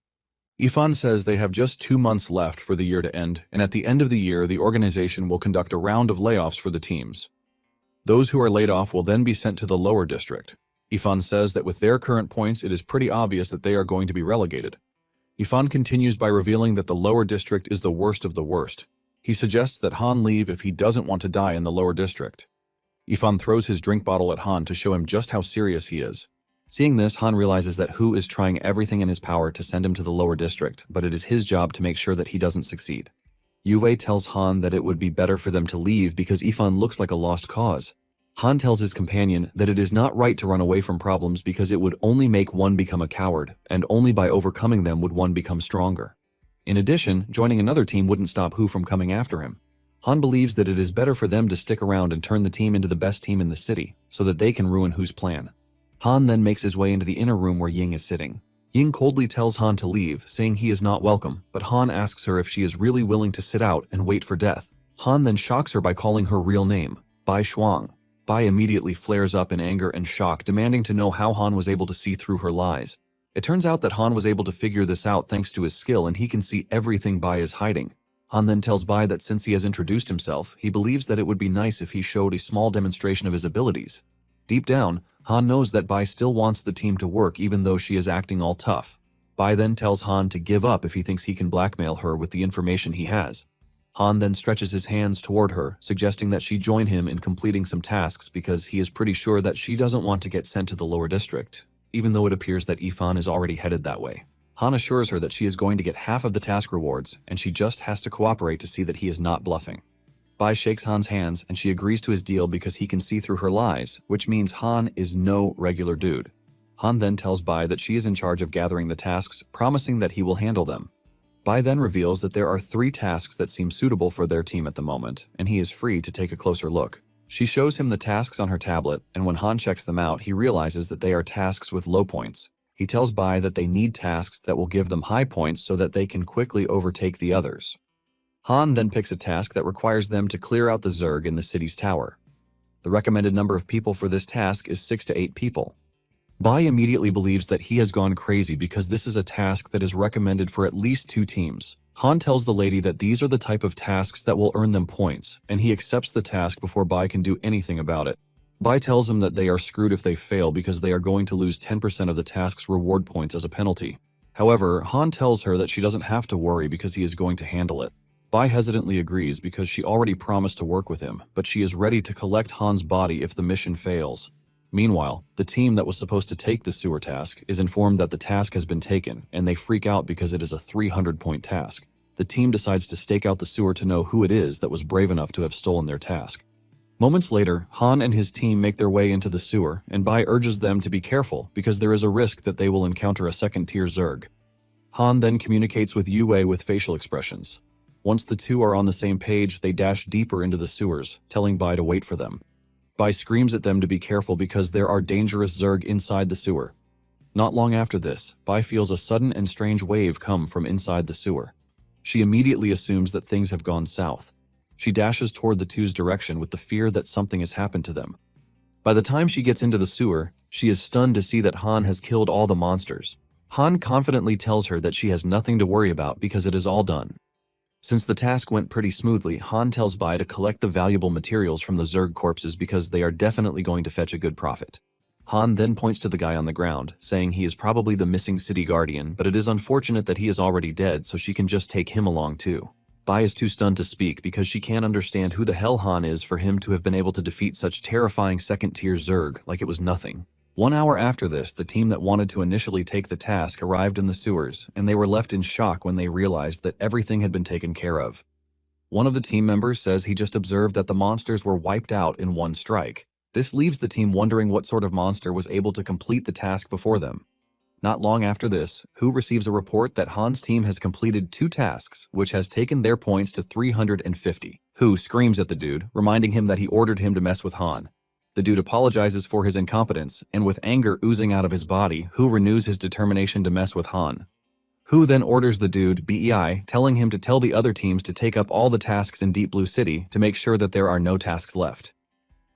Ifan says they have just 2 months left for the year to end, and at the end of the year, the organization will conduct a round of layoffs for the teams. Those who are laid off will then be sent to the lower district. Ifan says that with their current points, it is pretty obvious that they are going to be relegated. Ifan continues by revealing that the lower district is the worst of the worst. He suggests that Han leave if he doesn't want to die in the lower district. Ifan throws his drink bottle at Han to show him just how serious he is. Seeing this, Han realizes that Hu is trying everything in his power to send him to the lower district, but it is his job to make sure that he doesn't succeed. Yue tells Han that it would be better for them to leave because Ifan looks like a lost cause. Han tells his companion that it is not right to run away from problems because it would only make one become a coward, and only by overcoming them would one become stronger. In addition, joining another team wouldn't stop Hu from coming after him. Han believes that it is better for them to stick around and turn the team into the best team in the city, so that they can ruin Hu's plan. Han then makes his way into the inner room where Ying is sitting. Ying coldly tells Han to leave, saying he is not welcome, but Han asks her if she is really willing to sit out and wait for death. Han then shocks her by calling her real name, Bai Shuang. Bai immediately flares up in anger and shock, demanding to know how Han was able to see through her lies. It turns out that Han was able to figure this out thanks to his skill, and he can see everything Bai is hiding. Han then tells Bai that since he has introduced himself, he believes that it would be nice if he showed a small demonstration of his abilities. Deep down, Han knows that Bai still wants the team to work even though she is acting all tough. Bai then tells Han to give up if he thinks he can blackmail her with the information he has. Han then stretches his hands toward her, suggesting that she join him in completing some tasks because he is pretty sure that she doesn't want to get sent to the lower district, even though it appears that Ifan is already headed that way. Han assures her that she is going to get half of the task rewards, and she just has to cooperate to see that he is not bluffing. Bai shakes Han's hands, and she agrees to his deal because he can see through her lies, which means Han is no regular dude. Han then tells Bai that she is in charge of gathering the tasks, promising that he will handle them. Bai then reveals that there are 3 tasks that seem suitable for their team at the moment, and he is free to take a closer look. She shows him the tasks on her tablet, and when Han checks them out, he realizes that they are tasks with low points. He tells Bai that they need tasks that will give them high points so that they can quickly overtake the others. Han then picks a task that requires them to clear out the Zerg in the city's tower. The recommended number of people for this task is 6 to 8 people. Bai immediately believes that he has gone crazy because this is a task that is recommended for at least 2 teams. Han tells the lady that these are the type of tasks that will earn them points, and he accepts the task before Bai can do anything about it. Bai tells him that they are screwed if they fail because they are going to lose 10% of the task's reward points as a penalty. However, Han tells her that she doesn't have to worry because he is going to handle it. Bai hesitantly agrees because she already promised to work with him, but she is ready to collect Han's body if the mission fails. Meanwhile, the team that was supposed to take the sewer task is informed that the task has been taken, and they freak out because it is a 300-point task. The team decides to stake out the sewer to know who it is that was brave enough to have stolen their task. Moments later, Han and his team make their way into the sewer, and Bai urges them to be careful because there is a risk that they will encounter a second-tier Zerg. Han then communicates with Yue with facial expressions. Once the two are on the same page, they dash deeper into the sewers, telling Bai to wait for them. Bai screams at them to be careful because there are dangerous Zerg inside the sewer. Not long after this, Bai feels a sudden and strange wave come from inside the sewer. She immediately assumes that things have gone south. She dashes toward the two's direction with the fear that something has happened to them. By the time she gets into the sewer, she is stunned to see that Han has killed all the monsters. Han confidently tells her that she has nothing to worry about because it is all done. Since the task went pretty smoothly, Han tells Bai to collect the valuable materials from the Zerg corpses because they are definitely going to fetch a good profit. Han then points to the guy on the ground, saying he is probably the missing city guardian, but it is unfortunate that he is already dead, so she can just take him along too. Bai is too stunned to speak because she can't understand who the hell Han is for him to have been able to defeat such terrifying second-tier Zerg like it was nothing. 1 hour after this, the team that wanted to initially take the task arrived in the sewers, and they were left in shock when they realized that everything had been taken care of. One of the team members says he just observed that the monsters were wiped out in one strike. This leaves the team wondering what sort of monster was able to complete the task before them. Not long after this, Hu receives a report that Han's team has completed 2 tasks, which has taken their points to 350. Hu screams at the dude, reminding him that he ordered him to mess with Han. The dude apologizes for his incompetence, and with anger oozing out of his body, Hu renews his determination to mess with Han. Hu then orders the dude, BEI, telling him to tell the other teams to take up all the tasks in Deep Blue City to make sure that there are no tasks left.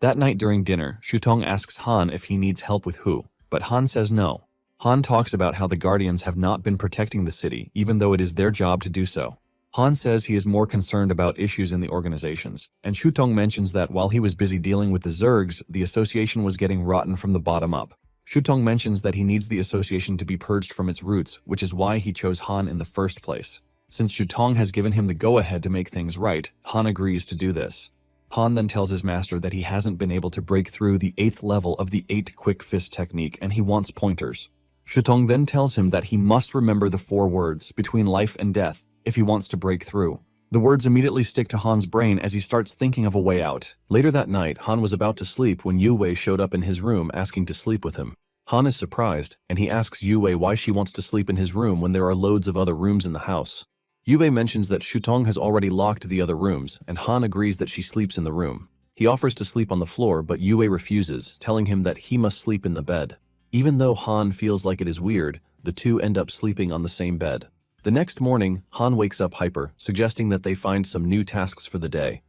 That night during dinner, Shutong asks Han if he needs help with Hu, but Han says no. Han talks about how the Guardians have not been protecting the city, even though it is their job to do so. Han says he is more concerned about issues in the organizations, and Shutong mentions that while he was busy dealing with the Zergs, the association was getting rotten from the bottom up. Shutong mentions that he needs the association to be purged from its roots, which is why he chose Han in the first place. Since Shutong has given him the go-ahead to make things right, Han agrees to do this. Han then tells his master that he hasn't been able to break through the 8th level of the 8 quick fist technique and he wants pointers. Shutong then tells him that he must remember the 4 words, between life and death, if he wants to break through. The words immediately stick to Han's brain as he starts thinking of a way out. Later that night, Han was about to sleep when Yue showed up in his room asking to sleep with him. Han is surprised, and he asks Yue why she wants to sleep in his room when there are loads of other rooms in the house. Yue mentions that Shutong has already locked the other rooms, and Han agrees that she sleeps in the room. He offers to sleep on the floor, but Yue refuses, telling him that he must sleep in the bed. Even though Han feels like it is weird, the two end up sleeping on the same bed. The next morning, Han wakes up hyper, suggesting that they find some new tasks for the day.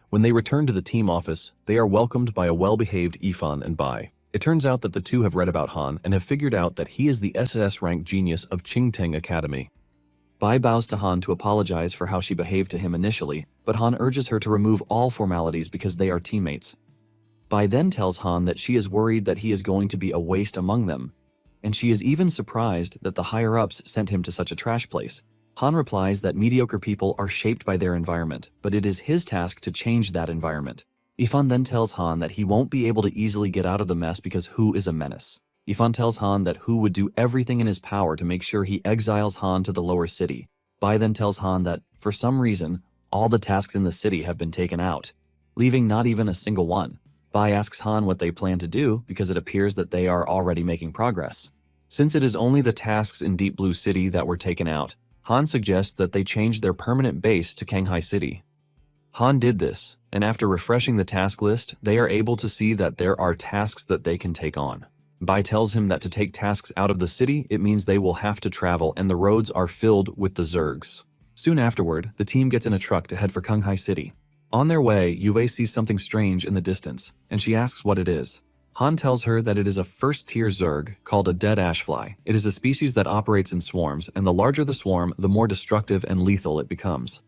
When they return to the team office, they are welcomed by a well-behaved Ifan and Bai. It turns out that the two have read about Han and have figured out that he is the SSS rank genius of Qingteng Academy. Bai bows to Han to apologize for how she behaved to him initially, but Han urges her to remove all formalities because they are teammates. Bai then tells Han that she is worried that he is going to be a waste among them, and she is even surprised that the higher-ups sent him to such a trash place. Han replies that mediocre people are shaped by their environment, but it is his task to change that environment. Ifan then tells Han that he won't be able to easily get out of the mess because Hu is a menace. Ifan tells Han that Hu would do everything in his power to make sure he exiles Han to the lower city. Bai then tells Han that, for some reason, all the tasks in the city have been taken out, leaving not even a single one. Bai asks Han what they plan to do because it appears that they are already making progress. Since it is only the tasks in Deep Blue City that were taken out, Han suggests that they change their permanent base to Kanghai City. Han did this, and after refreshing the task list, they are able to see that there are tasks that they can take on. Bai tells him that to take tasks out of the city, it means they will have to travel and the roads are filled with the Zergs. Soon afterward, the team gets in a truck to head for Kanghai City. On their way, Yue sees something strange in the distance, and she asks what it is. Han tells her that it is a first-tier Zerg called a dead ashfly. It is a species that operates in swarms, and the larger the swarm, the more destructive and lethal it becomes.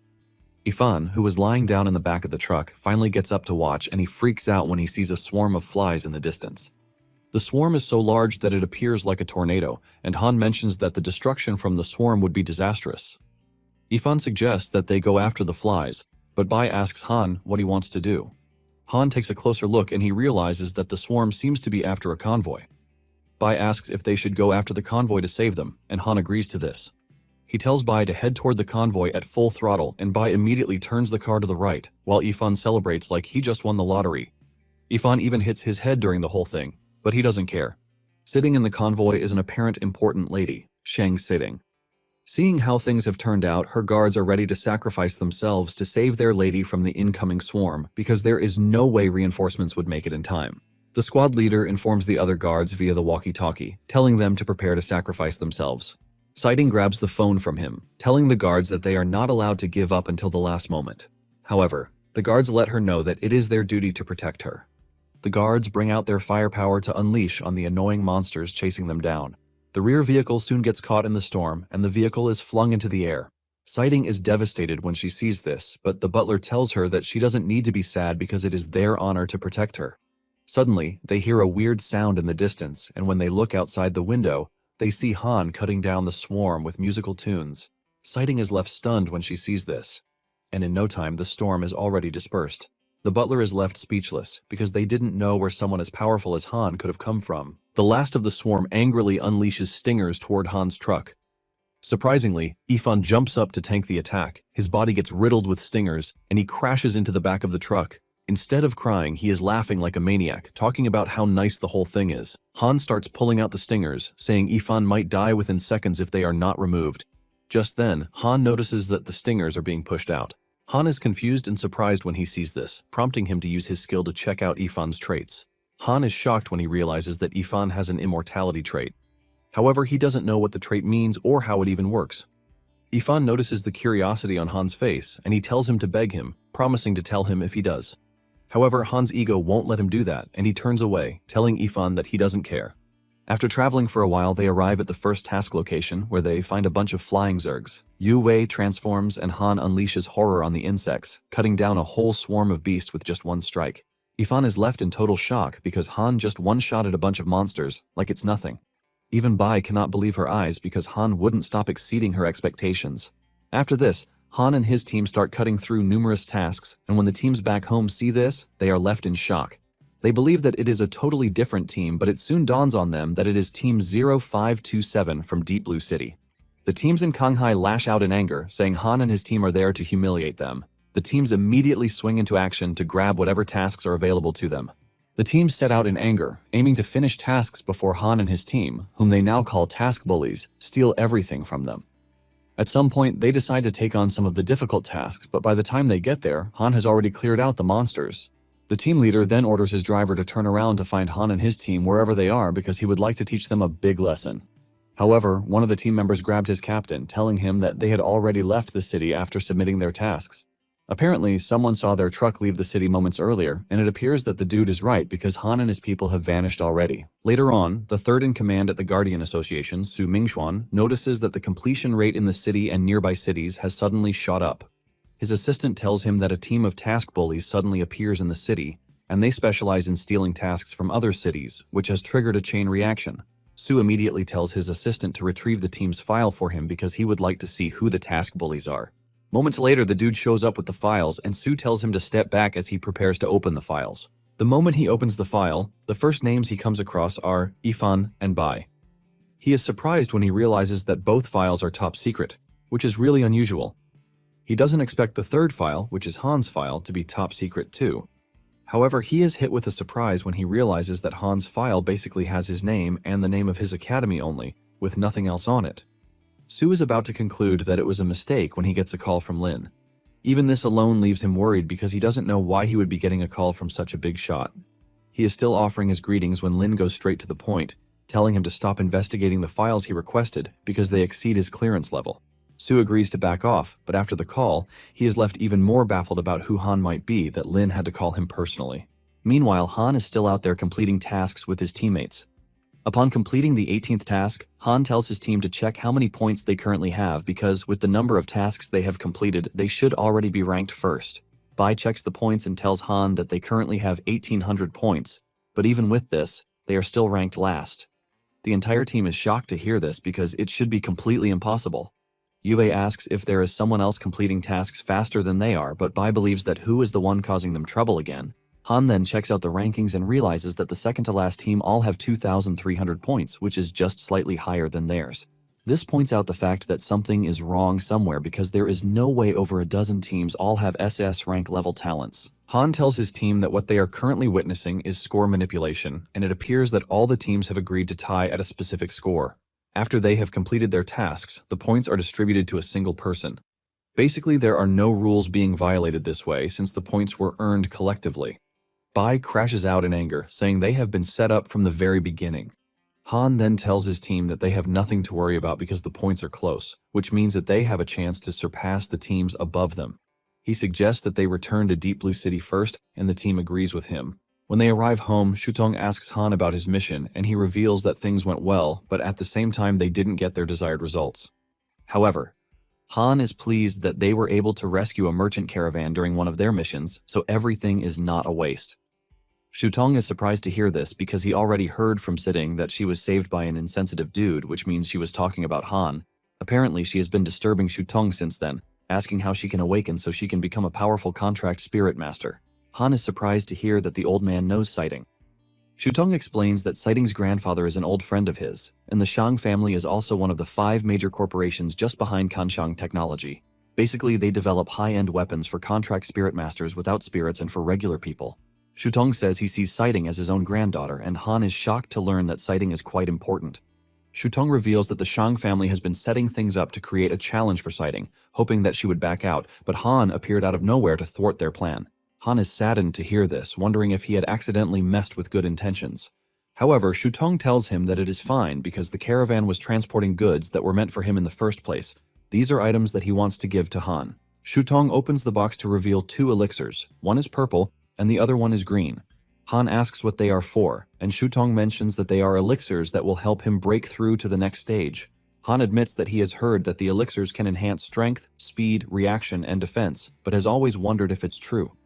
Ifan, who was lying down in the back of the truck, finally gets up to watch, and he freaks out when he sees a swarm of flies in the distance. The swarm is so large that it appears like a tornado, and Han mentions that the destruction from the swarm would be disastrous. Ifan suggests that they go after the flies, but Bai asks Han what he wants to do. Han takes a closer look and he realizes that the swarm seems to be after a convoy. Bai asks if they should go after the convoy to save them, and Han agrees to this. He tells Bai to head toward the convoy at full throttle, and Bai immediately turns the car to the right, while Ifan celebrates like he just won the lottery. Ifan even hits his head during the whole thing, but he doesn't care. Sitting in the convoy is an apparent important lady, Shang Sitting. Seeing how things have turned out, her guards are ready to sacrifice themselves to save their lady from the incoming swarm, because there is no way reinforcements would make it in time. The squad leader informs the other guards via the walkie-talkie, telling them to prepare to sacrifice themselves. Sighting grabs the phone from him, telling the guards that they are not allowed to give up until the last moment. However, the guards let her know that it is their duty to protect her. The guards bring out their firepower to unleash on the annoying monsters chasing them down. The rear vehicle soon gets caught in the storm, and the vehicle is flung into the air. Sighting is devastated when she sees this, but the butler tells her that she doesn't need to be sad because it is their honor to protect her. Suddenly, they hear a weird sound in the distance, and when they look outside the window, they see Han cutting down the swarm with musical tunes. Sighting is left stunned when she sees this, and in no time the storm is already dispersed. The butler is left speechless, because they didn't know where someone as powerful as Han could have come from. The last of the swarm angrily unleashes stingers toward Han's truck. Surprisingly, Ifan jumps up to tank the attack. His body gets riddled with stingers, and he crashes into the back of the truck. Instead of crying, he is laughing like a maniac, talking about how nice the whole thing is. Han starts pulling out the stingers, saying Ifan might die within seconds if they are not removed. Just then, Han notices that the stingers are being pushed out. Han is confused and surprised when he sees this, prompting him to use his skill to check out Ifan's traits. Han is shocked when he realizes that Ifan has an immortality trait. However, he doesn't know what the trait means or how it even works. Ifan notices the curiosity on Han's face, and he tells him to beg him, promising to tell him if he does. However, Han's ego won't let him do that, and he turns away, telling Ifan that he doesn't care. After traveling for a while, they arrive at the first task location, where they find a bunch of flying zergs. Yu Wei transforms, and Han unleashes horror on the insects, cutting down a whole swarm of beasts with just one strike. Ifan is left in total shock because Han just one-shotted a bunch of monsters, like it's nothing. Even Bai cannot believe her eyes because Han wouldn't stop exceeding her expectations. After this, Han and his team start cutting through numerous tasks, and when the teams back home see this, they are left in shock. They believe that it is a totally different team, but it soon dawns on them that it is Team 0527 from Deep Blue City. The teams in Konghai lash out in anger, saying Han and his team are there to humiliate them. The teams immediately swing into action to grab whatever tasks are available to them. The teams set out in anger, aiming to finish tasks before Han and his team, whom they now call task bullies, steal everything from them. At some point, they decide to take on some of the difficult tasks, but by the time they get there, Han has already cleared out the monsters. The team leader then orders his driver to turn around to find Han and his team wherever they are because he would like to teach them a big lesson. However, one of the team members grabbed his captain, telling him that they had already left the city after submitting their tasks. Apparently, someone saw their truck leave the city moments earlier, and it appears that the dude is right because Han and his people have vanished already. Later on, the third in command at the Guardian Association, Su Mingxuan, notices that the completion rate in the city and nearby cities has suddenly shot up. His assistant tells him that a team of task bullies suddenly appears in the city, and they specialize in stealing tasks from other cities, which has triggered a chain reaction. Su immediately tells his assistant to retrieve the team's file for him because he would like to see who the task bullies are. Moments later, the dude shows up with the files, and Su tells him to step back as he prepares to open the files. The moment he opens the file, the first names he comes across are Ifan and Bai. He is surprised when he realizes that both files are top secret, which is really unusual. He doesn't expect the third file, which is Han's file, to be top secret too. However, he is hit with a surprise when he realizes that Han's file basically has his name and the name of his academy only, with nothing else on it. Su is about to conclude that it was a mistake when he gets a call from Lin. Even this alone leaves him worried because he doesn't know why he would be getting a call from such a big shot. He is still offering his greetings when Lin goes straight to the point, telling him to stop investigating the files he requested because they exceed his clearance level. Su agrees to back off, but after the call, he is left even more baffled about who Han might be that Lin had to call him personally. Meanwhile, Han is still out there completing tasks with his teammates. Upon completing the 18th task, Han tells his team to check how many points they currently have because with the number of tasks they have completed, they should already be ranked first. Bai checks the points and tells Han that they currently have 1,800 points, but even with this, they are still ranked last. The entire team is shocked to hear this because it should be completely impossible. Yue asks if there is someone else completing tasks faster than they are, but Bai believes that Hu is the one causing them trouble again. Han then checks out the rankings and realizes that the second-to-last team all have 2,300 points, which is just slightly higher than theirs. This points out the fact that something is wrong somewhere because there is no way over a dozen teams all have SS rank level talents. Han tells his team that what they are currently witnessing is score manipulation, and it appears that all the teams have agreed to tie at a specific score. After they have completed their tasks, the points are distributed to a single person. Basically, there are no rules being violated this way since the points were earned collectively. Bai crashes out in anger, saying they have been set up from the very beginning. Han then tells his team that they have nothing to worry about because the points are close, which means that they have a chance to surpass the teams above them. He suggests that they return to Deep Blue City first, and the team agrees with him. When they arrive home, Shutong asks Han about his mission, and he reveals that things went well, but at the same time they didn't get their desired results. However, Han is pleased that they were able to rescue a merchant caravan during one of their missions, so everything is not a waste. Shutong is surprised to hear this because he already heard from Sitting that she was saved by an insensitive dude, which means she was talking about Han. Apparently, she has been disturbing Shutong since then, asking how she can awaken so she can become a powerful contract spirit master. Han is surprised to hear that the old man knows Sighting. Shutong explains that Sighting's grandfather is an old friend of his, and the Shang family is also one of the 5 major corporations just behind Kanshang Technology. Basically, they develop high-end weapons for contract spirit masters without spirits and for regular people. Shutong says he sees Sighting as his own granddaughter, and Han is shocked to learn that Sighting is quite important. Shutong reveals that the Shang family has been setting things up to create a challenge for Sighting, hoping that she would back out, but Han appeared out of nowhere to thwart their plan. Han is saddened to hear this, wondering if he had accidentally messed with good intentions. However, Shutong tells him that it is fine because the caravan was transporting goods that were meant for him in the first place. These are items that he wants to give to Han. Shutong opens the box to reveal 2 elixirs. One is purple, and the other one is green. Han asks what they are for, and Shutong mentions that they are elixirs that will help him break through to the next stage. Han admits that he has heard that the elixirs can enhance strength, speed, reaction, and defense, but has always wondered if it's true.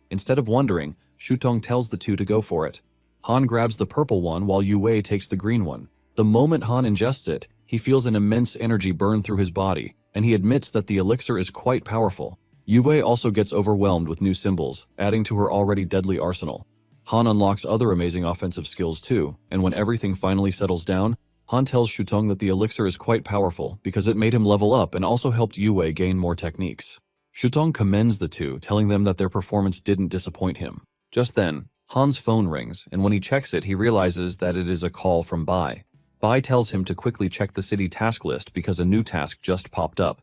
Instead of wondering, Shutong tells the 2 to go for it. Han grabs the purple one while Yue takes the green one. The moment Han ingests it, he feels an immense energy burn through his body, and he admits that the elixir is quite powerful. Yue also gets overwhelmed with new symbols, adding to her already deadly arsenal. Han unlocks other amazing offensive skills too, and when everything finally settles down, Han tells Shutong that the elixir is quite powerful because it made him level up and also helped Yue gain more techniques. Shutong commends the 2, telling them that their performance didn't disappoint him. Just then, Han's phone rings, and when he checks it, he realizes that it is a call from Bai. Bai tells him to quickly check the city task list because a new task just popped up.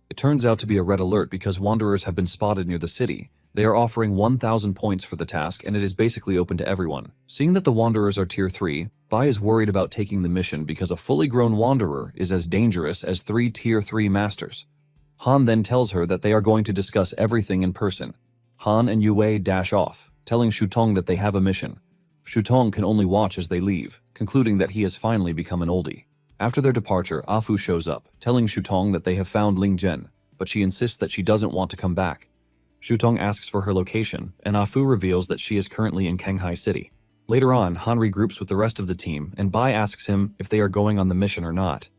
It turns out to be a red alert because wanderers have been spotted near the city. They are offering 1,000 points for the task, and it is basically open to everyone. Seeing that the wanderers are tier 3, Bai is worried about taking the mission because a fully grown wanderer is as dangerous as 3 tier 3 masters. Han then tells her that they are going to discuss everything in person. Han and Yue dash off, telling Shutong that they have a mission. Shutong can only watch as they leave, concluding that he has finally become an oldie. After their departure, Afu shows up, telling Shutong that they have found Ling Zhen, but she insists that she doesn't want to come back. Shutong asks for her location, and Afu reveals that she is currently in Qinghai City. Later on, Han regroups with the rest of the team, and Bai asks him if they are going on the mission or not.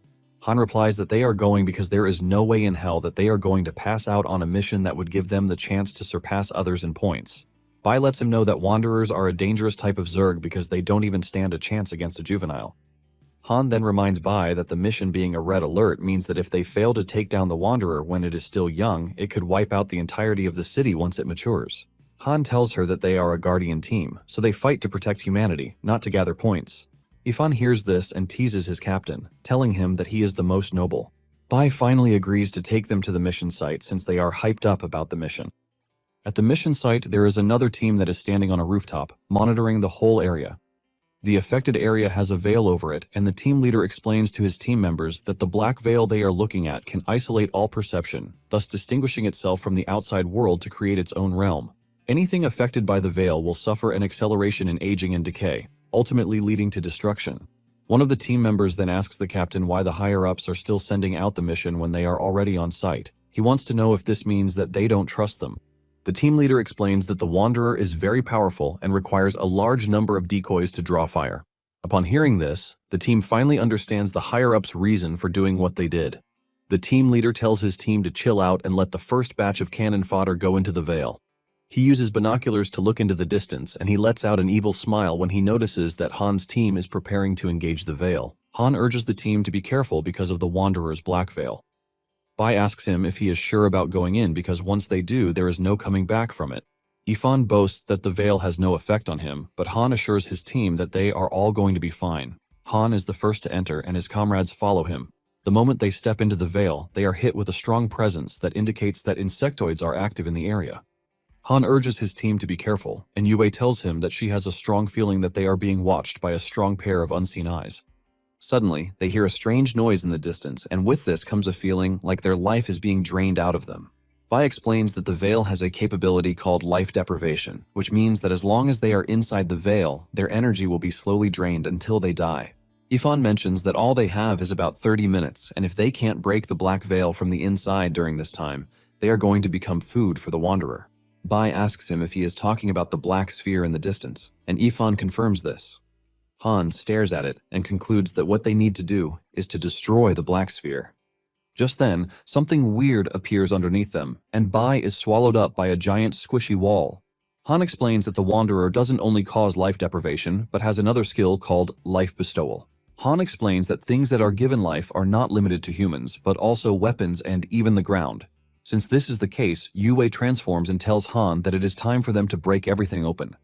Han replies that they are going because there is no way in hell that they are going to pass out on a mission that would give them the chance to surpass others in points. Bai lets him know that wanderers are a dangerous type of Zerg because they don't even stand a chance against a juvenile. Han then reminds Bai that the mission being a red alert means that if they fail to take down the wanderer when it is still young, it could wipe out the entirety of the city once it matures. Han tells her that they are a guardian team, so they fight to protect humanity, not to gather points. Ifan hears this and teases his captain, telling him that he is the most noble. Bai finally agrees to take them to the mission site since they are hyped up about the mission. At the mission site, there is another team that is standing on a rooftop, monitoring the whole area. The affected area has a veil over it, and the team leader explains to his team members that the black veil they are looking at can isolate all perception, thus distinguishing itself from the outside world to create its own realm. Anything affected by the veil will suffer an acceleration in aging and decay, ultimately leading to destruction. One of the team members then asks the captain why the higher-ups are still sending out the mission when they are already on site. He wants to know if this means that they don't trust them. The team leader explains that the Wanderer is very powerful and requires a large number of decoys to draw fire. Upon hearing this, the team finally understands the higher-ups' reason for doing what they did. The team leader tells his team to chill out and let the first batch of cannon fodder go into the veil. He uses binoculars to look into the distance, and he lets out an evil smile when he notices that Han's team is preparing to engage the veil. Han urges the team to be careful because of the Wanderer's black veil. Bai asks him if he is sure about going in because once they do, there is no coming back from it. Ifan boasts that the veil has no effect on him, but Han assures his team that they are all going to be fine. Han is the first to enter, and his comrades follow him. The moment they step into the veil, they are hit with a strong presence that indicates that insectoids are active in the area. Han urges his team to be careful, and Yue tells him that she has a strong feeling that they are being watched by a strong pair of unseen eyes. Suddenly, they hear a strange noise in the distance, and with this comes a feeling like their life is being drained out of them. Bai explains that the veil has a capability called life deprivation, which means that as long as they are inside the veil, their energy will be slowly drained until they die. Ifan mentions that all they have is about 30 minutes, and if they can't break the black veil from the inside during this time, they are going to become food for the Wanderer. Bai asks him if he is talking about the black sphere in the distance, and Ifan confirms this. Han stares at it and concludes that what they need to do is to destroy the black sphere. Just then, something weird appears underneath them, and Bai is swallowed up by a giant squishy wall. Han explains that the Wanderer doesn't only cause life deprivation, but has another skill called life bestowal. Han explains that things that are given life are not limited to humans, but also weapons and even the ground. Since this is the case, Yue transforms and tells Han that it is time for them to break everything open.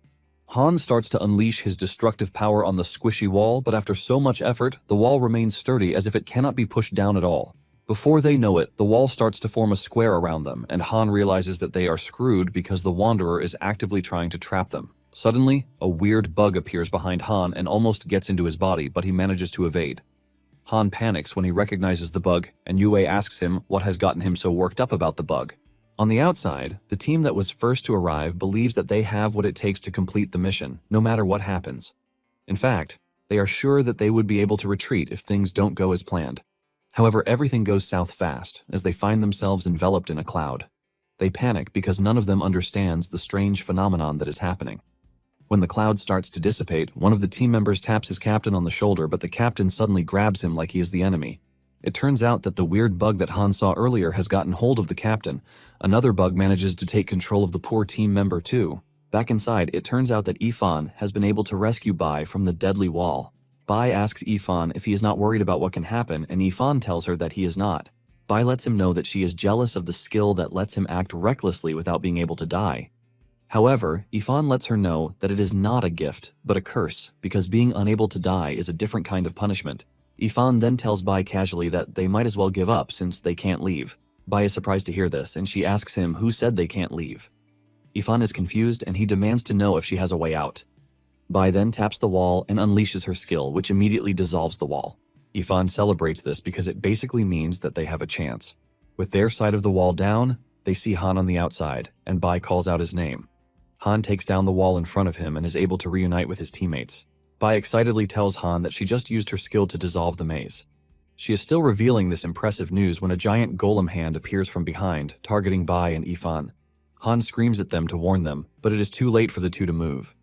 Han starts to unleash his destructive power on the squishy wall, but after so much effort, the wall remains sturdy as if it cannot be pushed down at all. Before they know it, the wall starts to form a square around them, and Han realizes that they are screwed because the Wanderer is actively trying to trap them. Suddenly, a weird bug appears behind Han and almost gets into his body, but he manages to evade. Han panics when he recognizes the bug, and Yue asks him what has gotten him so worked up about the bug. On the outside, the team that was first to arrive believes that they have what it takes to complete the mission, no matter what happens. In fact, they are sure that they would be able to retreat if things don't go as planned. However, everything goes south fast, as they find themselves enveloped in a cloud. They panic because none of them understands the strange phenomenon that is happening. When the cloud starts to dissipate, one of the team members taps his captain on the shoulder, but the captain suddenly grabs him like he is the enemy. It turns out that the weird bug that Han saw earlier has gotten hold of the captain. Another bug manages to take control of the poor team member too. Back inside, it turns out that Ifan has been able to rescue Bai from the deadly wall. Bai asks Ifan if he is not worried about what can happen, and Ifan tells her that he is not. Bai lets him know that she is jealous of the skill that lets him act recklessly without being able to die. However, Ifan lets her know that it is not a gift, but a curse, because being unable to die is a different kind of punishment. Ifan then tells Bai casually that they might as well give up since they can't leave. Bai is surprised to hear this, and she asks him who said they can't leave. Ifan is confused, and he demands to know if she has a way out. Bai then taps the wall and unleashes her skill, which immediately dissolves the wall. Ifan celebrates this because it basically means that they have a chance. With their side of the wall down, they see Han on the outside, and Bai calls out his name. Han takes down the wall in front of him and is able to reunite with his teammates. Bai excitedly tells Han that she just used her skill to dissolve the maze. She is still revealing this impressive news when a giant golem hand appears from behind, targeting Bai and Ifan. Han screams at them to warn them, but it is too late for the two to move.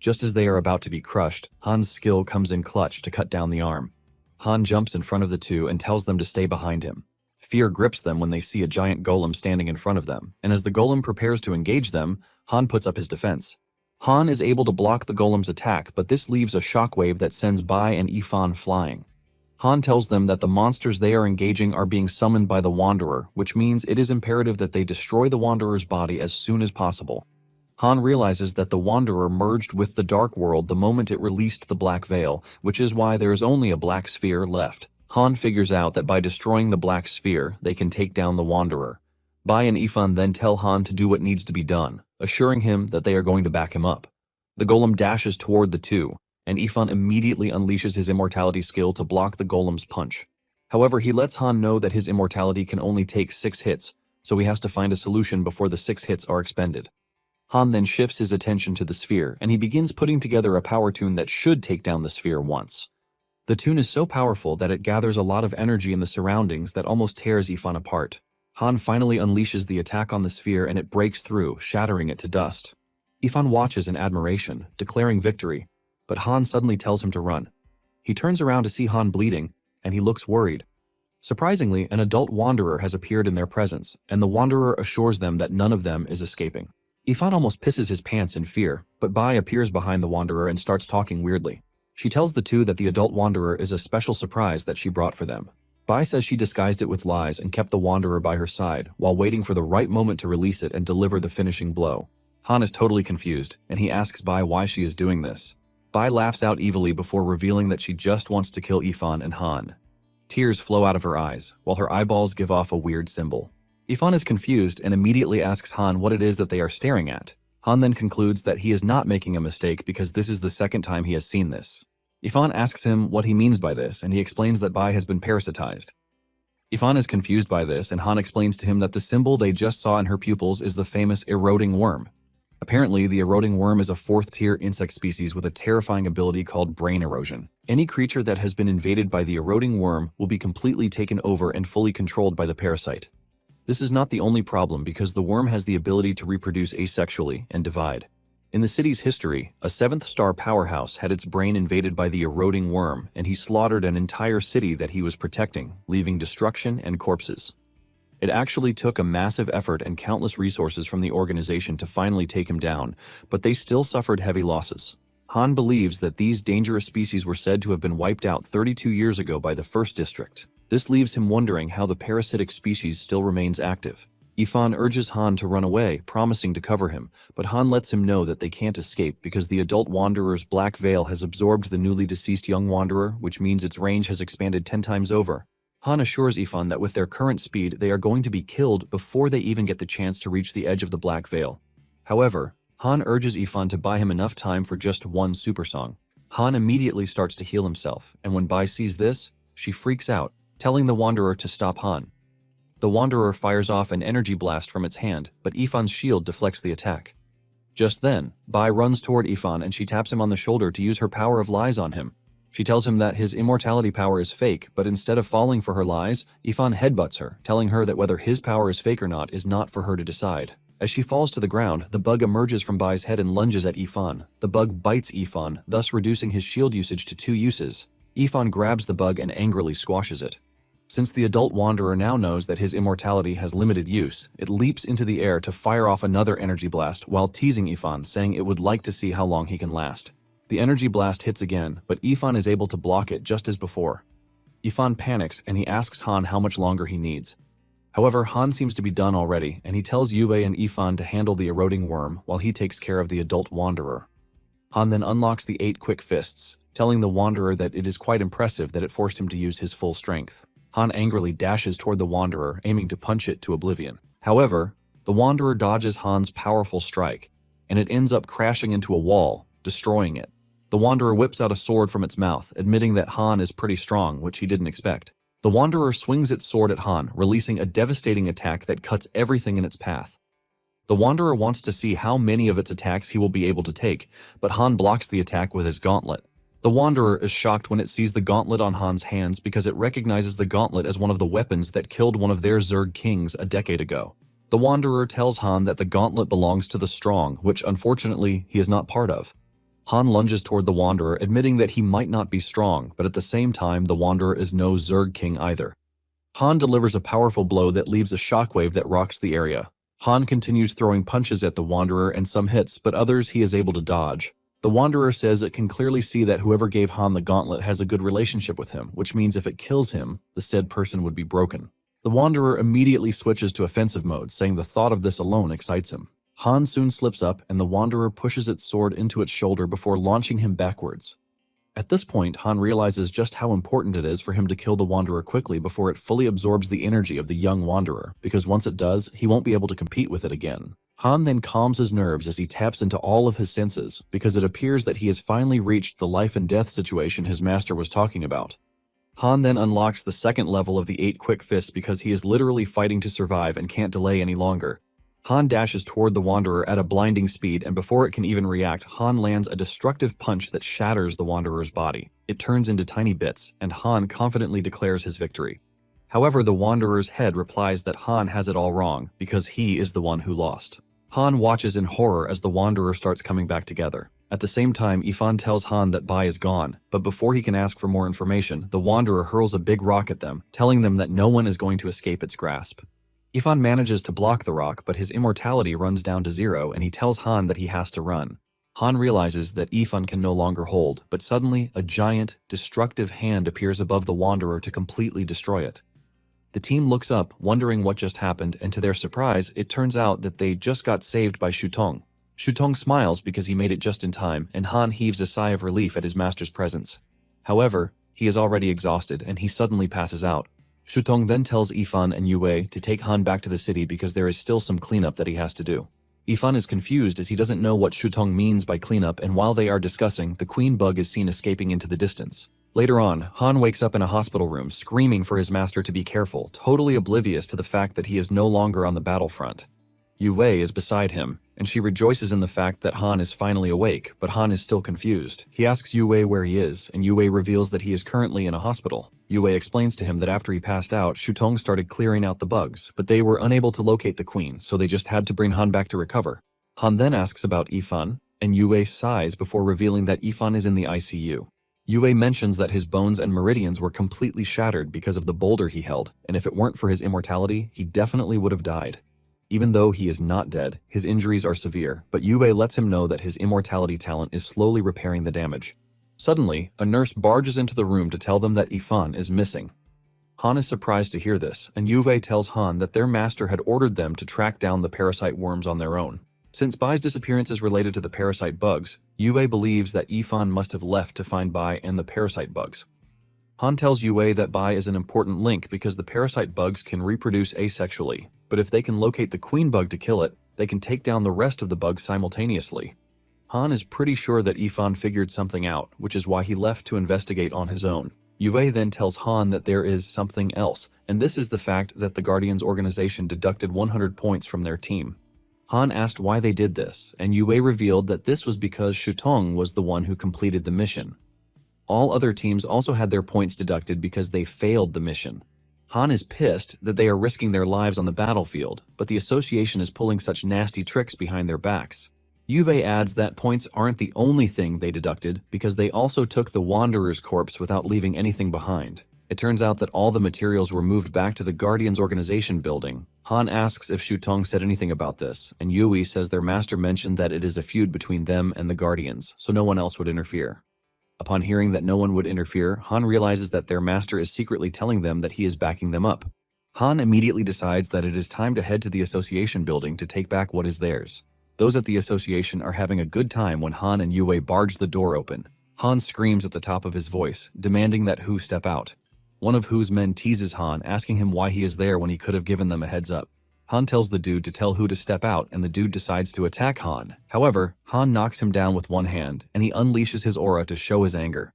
Just as they are about to be crushed, Han's skill comes in clutch to cut down the arm. Han jumps in front of the two and tells them to stay behind him. Fear grips them when they see a giant golem standing in front of them, and as the golem prepares to engage them, Han puts up his defense. Han is able to block the golem's attack, but this leaves a shockwave that sends Bai and Ifan flying. Han tells them that the monsters they are engaging are being summoned by the Wanderer, which means it is imperative that they destroy the Wanderer's body as soon as possible. Han realizes that the Wanderer merged with the Dark World the moment it released the Black Veil, which is why there is only a black sphere left. Han figures out that by destroying the black sphere, they can take down the Wanderer. Bai and Ifan then tell Han to do what needs to be done, assuring him that they are going to back him up. The golem dashes toward the two, and Ifan immediately unleashes his immortality skill to block the golem's punch. However, he lets Han know that his immortality can only take 6 hits, so he has to find a solution before the 6 hits are expended. Han then shifts his attention to the sphere, and he begins putting together a power tune that should take down the sphere once. The tune is so powerful that it gathers a lot of energy in the surroundings that almost tears Ifan apart. Han finally unleashes the attack on the sphere and it breaks through, shattering it to dust. Ifan watches in admiration, declaring victory, but Han suddenly tells him to run. He turns around to see Han bleeding, and he looks worried. Surprisingly, an adult Wanderer has appeared in their presence, and the Wanderer assures them that none of them is escaping. Ifan almost pisses his pants in fear, but Bai appears behind the Wanderer and starts talking weirdly. She tells the two that the adult Wanderer is a special surprise that she brought for them. Bai says she disguised it with lies and kept the Wanderer by her side while waiting for the right moment to release it and deliver the finishing blow. Han is totally confused, and he asks Bai why she is doing this. Bai laughs out evilly before revealing that she just wants to kill Ifan and Han. Tears flow out of her eyes, while her eyeballs give off a weird symbol. Ifan is confused and immediately asks Han what it is that they are staring at. Han then concludes that he is not making a mistake because this is the second time he has seen this. Ifan asks him what he means by this, and he explains that Bai has been parasitized. Ifan is confused by this, and Han explains to him that the symbol they just saw in her pupils is the famous eroding worm. Apparently, the eroding worm is a 4th-tier insect species with a terrifying ability called brain erosion. Any creature that has been invaded by the eroding worm will be completely taken over and fully controlled by the parasite. This is not the only problem because the worm has the ability to reproduce asexually and divide. In the city's history, a 7th-star powerhouse had its brain invaded by the eroding worm, and he slaughtered an entire city that he was protecting, leaving destruction and corpses. It actually took a massive effort and countless resources from the organization to finally take him down, but they still suffered heavy losses. Han believes that these dangerous species were said to have been wiped out 32 years ago by the first district. This leaves him wondering how the parasitic species still remains active. Ifan urges Han to run away, promising to cover him, but Han lets him know that they can't escape because the adult wanderer's black veil has absorbed the newly deceased young wanderer, which means its range has expanded 10 times over. Han assures Ifan that with their current speed, they are going to be killed before they even get the chance to reach the edge of the black veil. However, Han urges Ifan to buy him enough time for just one super song. Han immediately starts to heal himself, and when Bai sees this, she freaks out, telling the wanderer to stop Han. The wanderer fires off an energy blast from its hand, but Ifan's shield deflects the attack. Just then, Bai runs toward Ifan and she taps him on the shoulder to use her power of lies on him. She tells him that his immortality power is fake, but instead of falling for her lies, Ifan headbutts her, telling her that whether his power is fake or not is not for her to decide. As she falls to the ground, the bug emerges from Bai's head and lunges at Ifan. The bug bites Ifan, thus reducing his shield usage to 2 uses. Ifan grabs the bug and angrily squashes it. Since the adult wanderer now knows that his immortality has limited use, it leaps into the air to fire off another energy blast while teasing Ifan, saying it would like to see how long he can last. The energy blast hits again, but Ifan is able to block it just as before. Ifan panics and he asks Han how much longer he needs. However, Han seems to be done already, and he tells Yue and Ifan to handle the eroding worm while he takes care of the adult wanderer. Han then unlocks the 8 quick fists, telling the wanderer that it is quite impressive that it forced him to use his full strength. Han angrily dashes toward the wanderer, aiming to punch it to oblivion. However, the wanderer dodges Han's powerful strike, and it ends up crashing into a wall, destroying it. The wanderer whips out a sword from its mouth, admitting that Han is pretty strong, which he didn't expect. The wanderer swings its sword at Han, releasing a devastating attack that cuts everything in its path. The wanderer wants to see how many of its attacks he will be able to take, but Han blocks the attack with his gauntlet. The wanderer is shocked when it sees the gauntlet on Han's hands because it recognizes the gauntlet as one of the weapons that killed one of their Zerg kings a decade ago. The wanderer tells Han that the gauntlet belongs to the strong, which unfortunately he is not part of. Han lunges toward the wanderer, admitting that he might not be strong, but at the same time the wanderer is no Zerg king either. Han delivers a powerful blow that leaves a shockwave that rocks the area. Han continues throwing punches at the wanderer and some hits, but others he is able to dodge. The wanderer says it can clearly see that whoever gave Han the gauntlet has a good relationship with him, which means if it kills him, the said person would be broken. The wanderer immediately switches to offensive mode, saying the thought of this alone excites him. Han soon slips up and the wanderer pushes its sword into its shoulder before launching him backwards. At this point, Han realizes just how important it is for him to kill the wanderer quickly before it fully absorbs the energy of the young wanderer, because once it does, he won't be able to compete with it again. Han then calms his nerves as he taps into all of his senses, because it appears that he has finally reached the life and death situation his master was talking about. Han then unlocks the second level of the 8 quick fists because he is literally fighting to survive and can't delay any longer. Han dashes toward the wanderer at a blinding speed, and before it can even react, Han lands a destructive punch that shatters the wanderer's body. It turns into tiny bits, and Han confidently declares his victory. However, the wanderer's head replies that Han has it all wrong, because he is the one who lost. Han watches in horror as the wanderer starts coming back together. At the same time, Ifan tells Han that Bai is gone, but before he can ask for more information, the wanderer hurls a big rock at them, telling them that no one is going to escape its grasp. Ifan manages to block the rock, but his immortality runs down to 0 and he tells Han that he has to run. Han realizes that Ifan can no longer hold, but suddenly a giant, destructive hand appears above the wanderer to completely destroy it. The team looks up, wondering what just happened, and to their surprise, it turns out that they just got saved by Shutong. Shutong smiles because he made it just in time, and Han heaves a sigh of relief at his master's presence. However, he is already exhausted and he suddenly passes out. Shutong then tells Ifan and Yue to take Han back to the city because there is still some cleanup that he has to do. Ifan is confused as he doesn't know what Shutong means by cleanup, and while they are discussing, the queen bug is seen escaping into the distance. Later on, Han wakes up in a hospital room screaming for his master to be careful, totally oblivious to the fact that he is no longer on the battlefront. Yue is beside him, and she rejoices in the fact that Han is finally awake, but Han is still confused. He asks Yue where he is, and Yue reveals that he is currently in a hospital. Yue explains to him that after he passed out, Shutong started clearing out the bugs, but they were unable to locate the queen, so they just had to bring Han back to recover. Han then asks about Ifan, and Yue sighs before revealing that Ifan is in the ICU. Yue mentions that his bones and meridians were completely shattered because of the boulder he held, and if it weren't for his immortality, he definitely would have died. Even though he is not dead, his injuries are severe, but Yue lets him know that his immortality talent is slowly repairing the damage. Suddenly, a nurse barges into the room to tell them that Ifan is missing. Han is surprised to hear this, and Yue tells Han that their master had ordered them to track down the parasite worms on their own. Since Bai's disappearance is related to the parasite bugs, Yue believes that Ifan must have left to find Bai and the parasite bugs. Han tells Yue that Bai is an important link because the parasite bugs can reproduce asexually, but if they can locate the queen bug to kill it, they can take down the rest of the bugs simultaneously. Han is pretty sure that Ifan figured something out, which is why he left to investigate on his own. Yue then tells Han that there is something else, and this is the fact that the Guardians organization deducted 100 points from their team. Han asked why they did this, and Yue revealed that this was because Shutong was the one who completed the mission. All other teams also had their points deducted because they failed the mission. Han is pissed that they are risking their lives on the battlefield, but the association is pulling such nasty tricks behind their backs. Yue adds that points aren't the only thing they deducted because they also took the Wanderer's corpse without leaving anything behind. It turns out that all the materials were moved back to the Guardians organization building. Han asks if Shutong said anything about this, and Yue says their master mentioned that it is a feud between them and the Guardians, so no one else would interfere. Upon hearing that no one would interfere, Han realizes that their master is secretly telling them that he is backing them up. Han immediately decides that it is time to head to the association building to take back what is theirs. Those at the association are having a good time when Han and Yue barge the door open. Han screams at the top of his voice, demanding that Hu step out. One of Hu's men teases Han, asking him why he is there when he could have given them a heads up. Han tells the dude to tell Hu to step out, and the dude decides to attack Han. However, Han knocks him down with one hand, and he unleashes his aura to show his anger.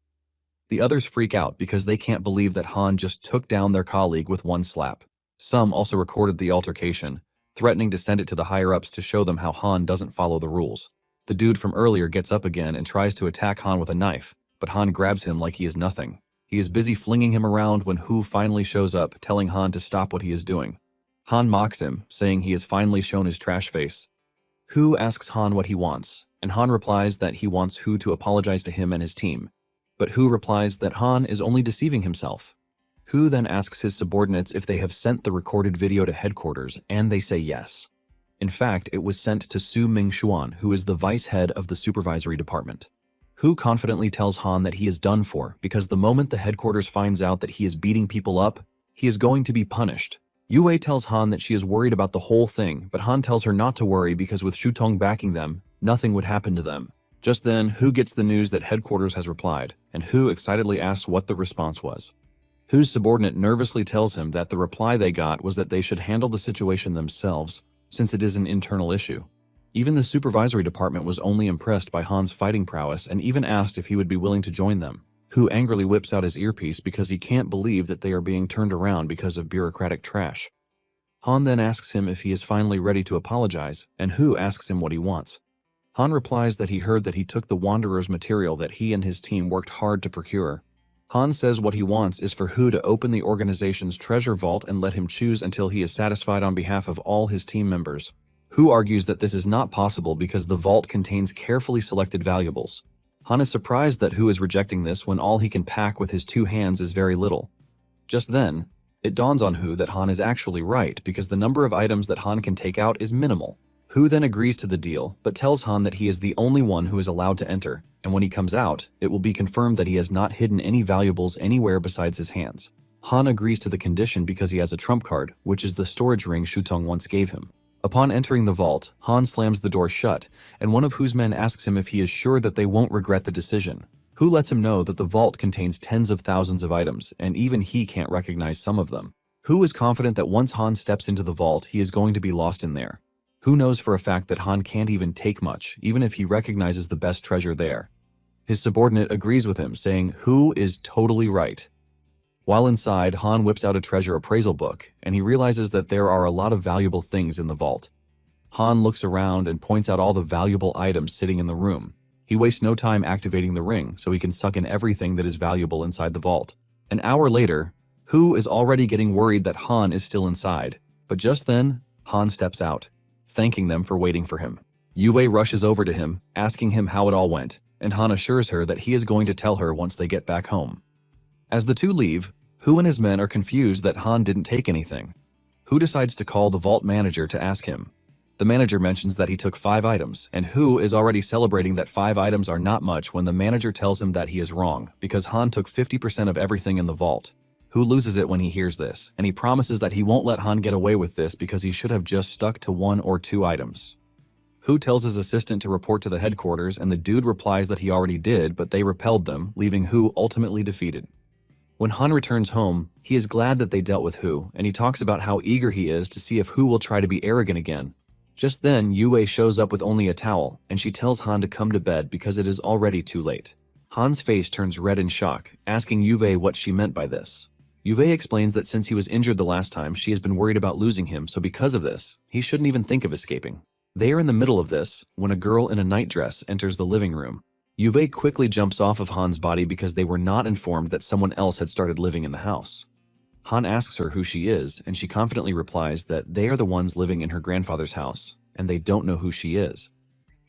The others freak out because they can't believe that Han just took down their colleague with one slap. Some also recorded the altercation, threatening to send it to the higher-ups to show them how Han doesn't follow the rules. The dude from earlier gets up again and tries to attack Han with a knife, but Han grabs him like he is nothing. He is busy flinging him around when Hu finally shows up, telling Han to stop what he is doing. Han mocks him, saying he has finally shown his trash face. Hu asks Han what he wants, and Han replies that he wants Hu to apologize to him and his team. But Hu replies that Han is only deceiving himself. Hu then asks his subordinates if they have sent the recorded video to headquarters, and they say yes. In fact, it was sent to Su Mingxuan, who is the vice head of the supervisory department. Hu confidently tells Han that he is done for because the moment the headquarters finds out that he is beating people up, he is going to be punished. Yue tells Han that she is worried about the whole thing, but Han tells her not to worry because with Shutong backing them, nothing would happen to them. Just then, Hu gets the news that headquarters has replied, and Hu excitedly asks what the response was. Hu's subordinate nervously tells him that the reply they got was that they should handle the situation themselves, since it is an internal issue. Even the supervisory department was only impressed by Han's fighting prowess and even asked if he would be willing to join them. Hu angrily whips out his earpiece because he can't believe that they are being turned around because of bureaucratic trash. Han then asks him if he is finally ready to apologize, and Hu asks him what he wants. Han replies that he heard that he took the Wanderer's material that he and his team worked hard to procure. Han says what he wants is for Hu to open the organization's treasure vault and let him choose until he is satisfied on behalf of all his team members. Hu argues that this is not possible because the vault contains carefully selected valuables. Han is surprised that Hu is rejecting this when all he can pack with his two hands is very little. Just then, it dawns on Hu that Han is actually right because the number of items that Han can take out is minimal. Hu then agrees to the deal, but tells Han that he is the only one who is allowed to enter, and when he comes out, it will be confirmed that he has not hidden any valuables anywhere besides his hands. Han agrees to the condition because he has a trump card, which is the storage ring Shutong once gave him. Upon entering the vault, Han slams the door shut, and one of Hu's men asks him if he is sure that they won't regret the decision. Hu lets him know that the vault contains tens of thousands of items, and even he can't recognize some of them. Hu is confident that once Han steps into the vault, he is going to be lost in there. Hu knows for a fact that Han can't even take much, even if he recognizes the best treasure there. His subordinate agrees with him, saying Hu is totally right. While inside, Han whips out a treasure appraisal book, and he realizes that there are a lot of valuable things in the vault. Han looks around and points out all the valuable items sitting in the room. He wastes no time activating the ring, so he can suck in everything that is valuable inside the vault. An hour later, Hu is already getting worried that Han is still inside, but just then, Han steps out, thanking them for waiting for him. Yue rushes over to him, asking him how it all went. and Han assures her that he is going to tell her once they get back home. As the two leave, Hu and his men are confused that Han didn't take anything. Hu decides to call the vault manager to ask him. The manager mentions that he took 5 items, and Hu is already celebrating that 5 items are not much when the manager tells him that he is wrong, because Han took 50% of everything in the vault. Hu loses it when he hears this, and he promises that he won't let Han get away with this because he should have just stuck to 1 or 2 items. Hu tells his assistant to report to the headquarters, and the dude replies that he already did, but they repelled them, leaving Hu ultimately defeated. When Han returns home, he is glad that they dealt with Hu, and he talks about how eager he is to see if Hu will try to be arrogant again. Just then, Yue shows up with only a towel, and she tells Han to come to bed because it is already too late. Han's face turns red in shock, asking Yue what she meant by this. Yue explains that since he was injured the last time, she has been worried about losing him, so because of this, he shouldn't even think of escaping. They are in the middle of this when a girl in a nightdress enters the living room. Yue quickly jumps off of Han's body because they were not informed that someone else had started living in the house. Han asks her who she is, and she confidently replies that they are the ones living in her grandfather's house, and they don't know who she is.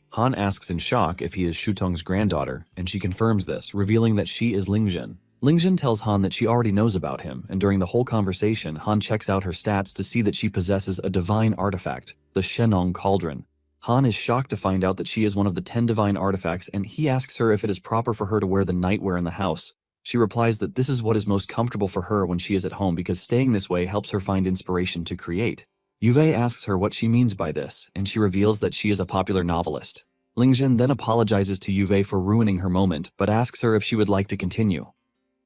Han asks in shock if he is Shutong's granddaughter, and she confirms this, revealing that she is Lingjun. Lingjun tells Han that she already knows about him, and during the whole conversation, Han checks out her stats to see that she possesses a divine artifact, the Shenong Cauldron. Han is shocked to find out that she is one of the 10 divine artifacts, and he asks her if it is proper for her to wear the nightwear in the house. She replies that this is what is most comfortable for her when she is at home because staying this way helps her find inspiration to create. Yue asks her what she means by this, and she reveals that she is a popular novelist. Lingjun then apologizes to Yue for ruining her moment, but asks her if she would like to continue.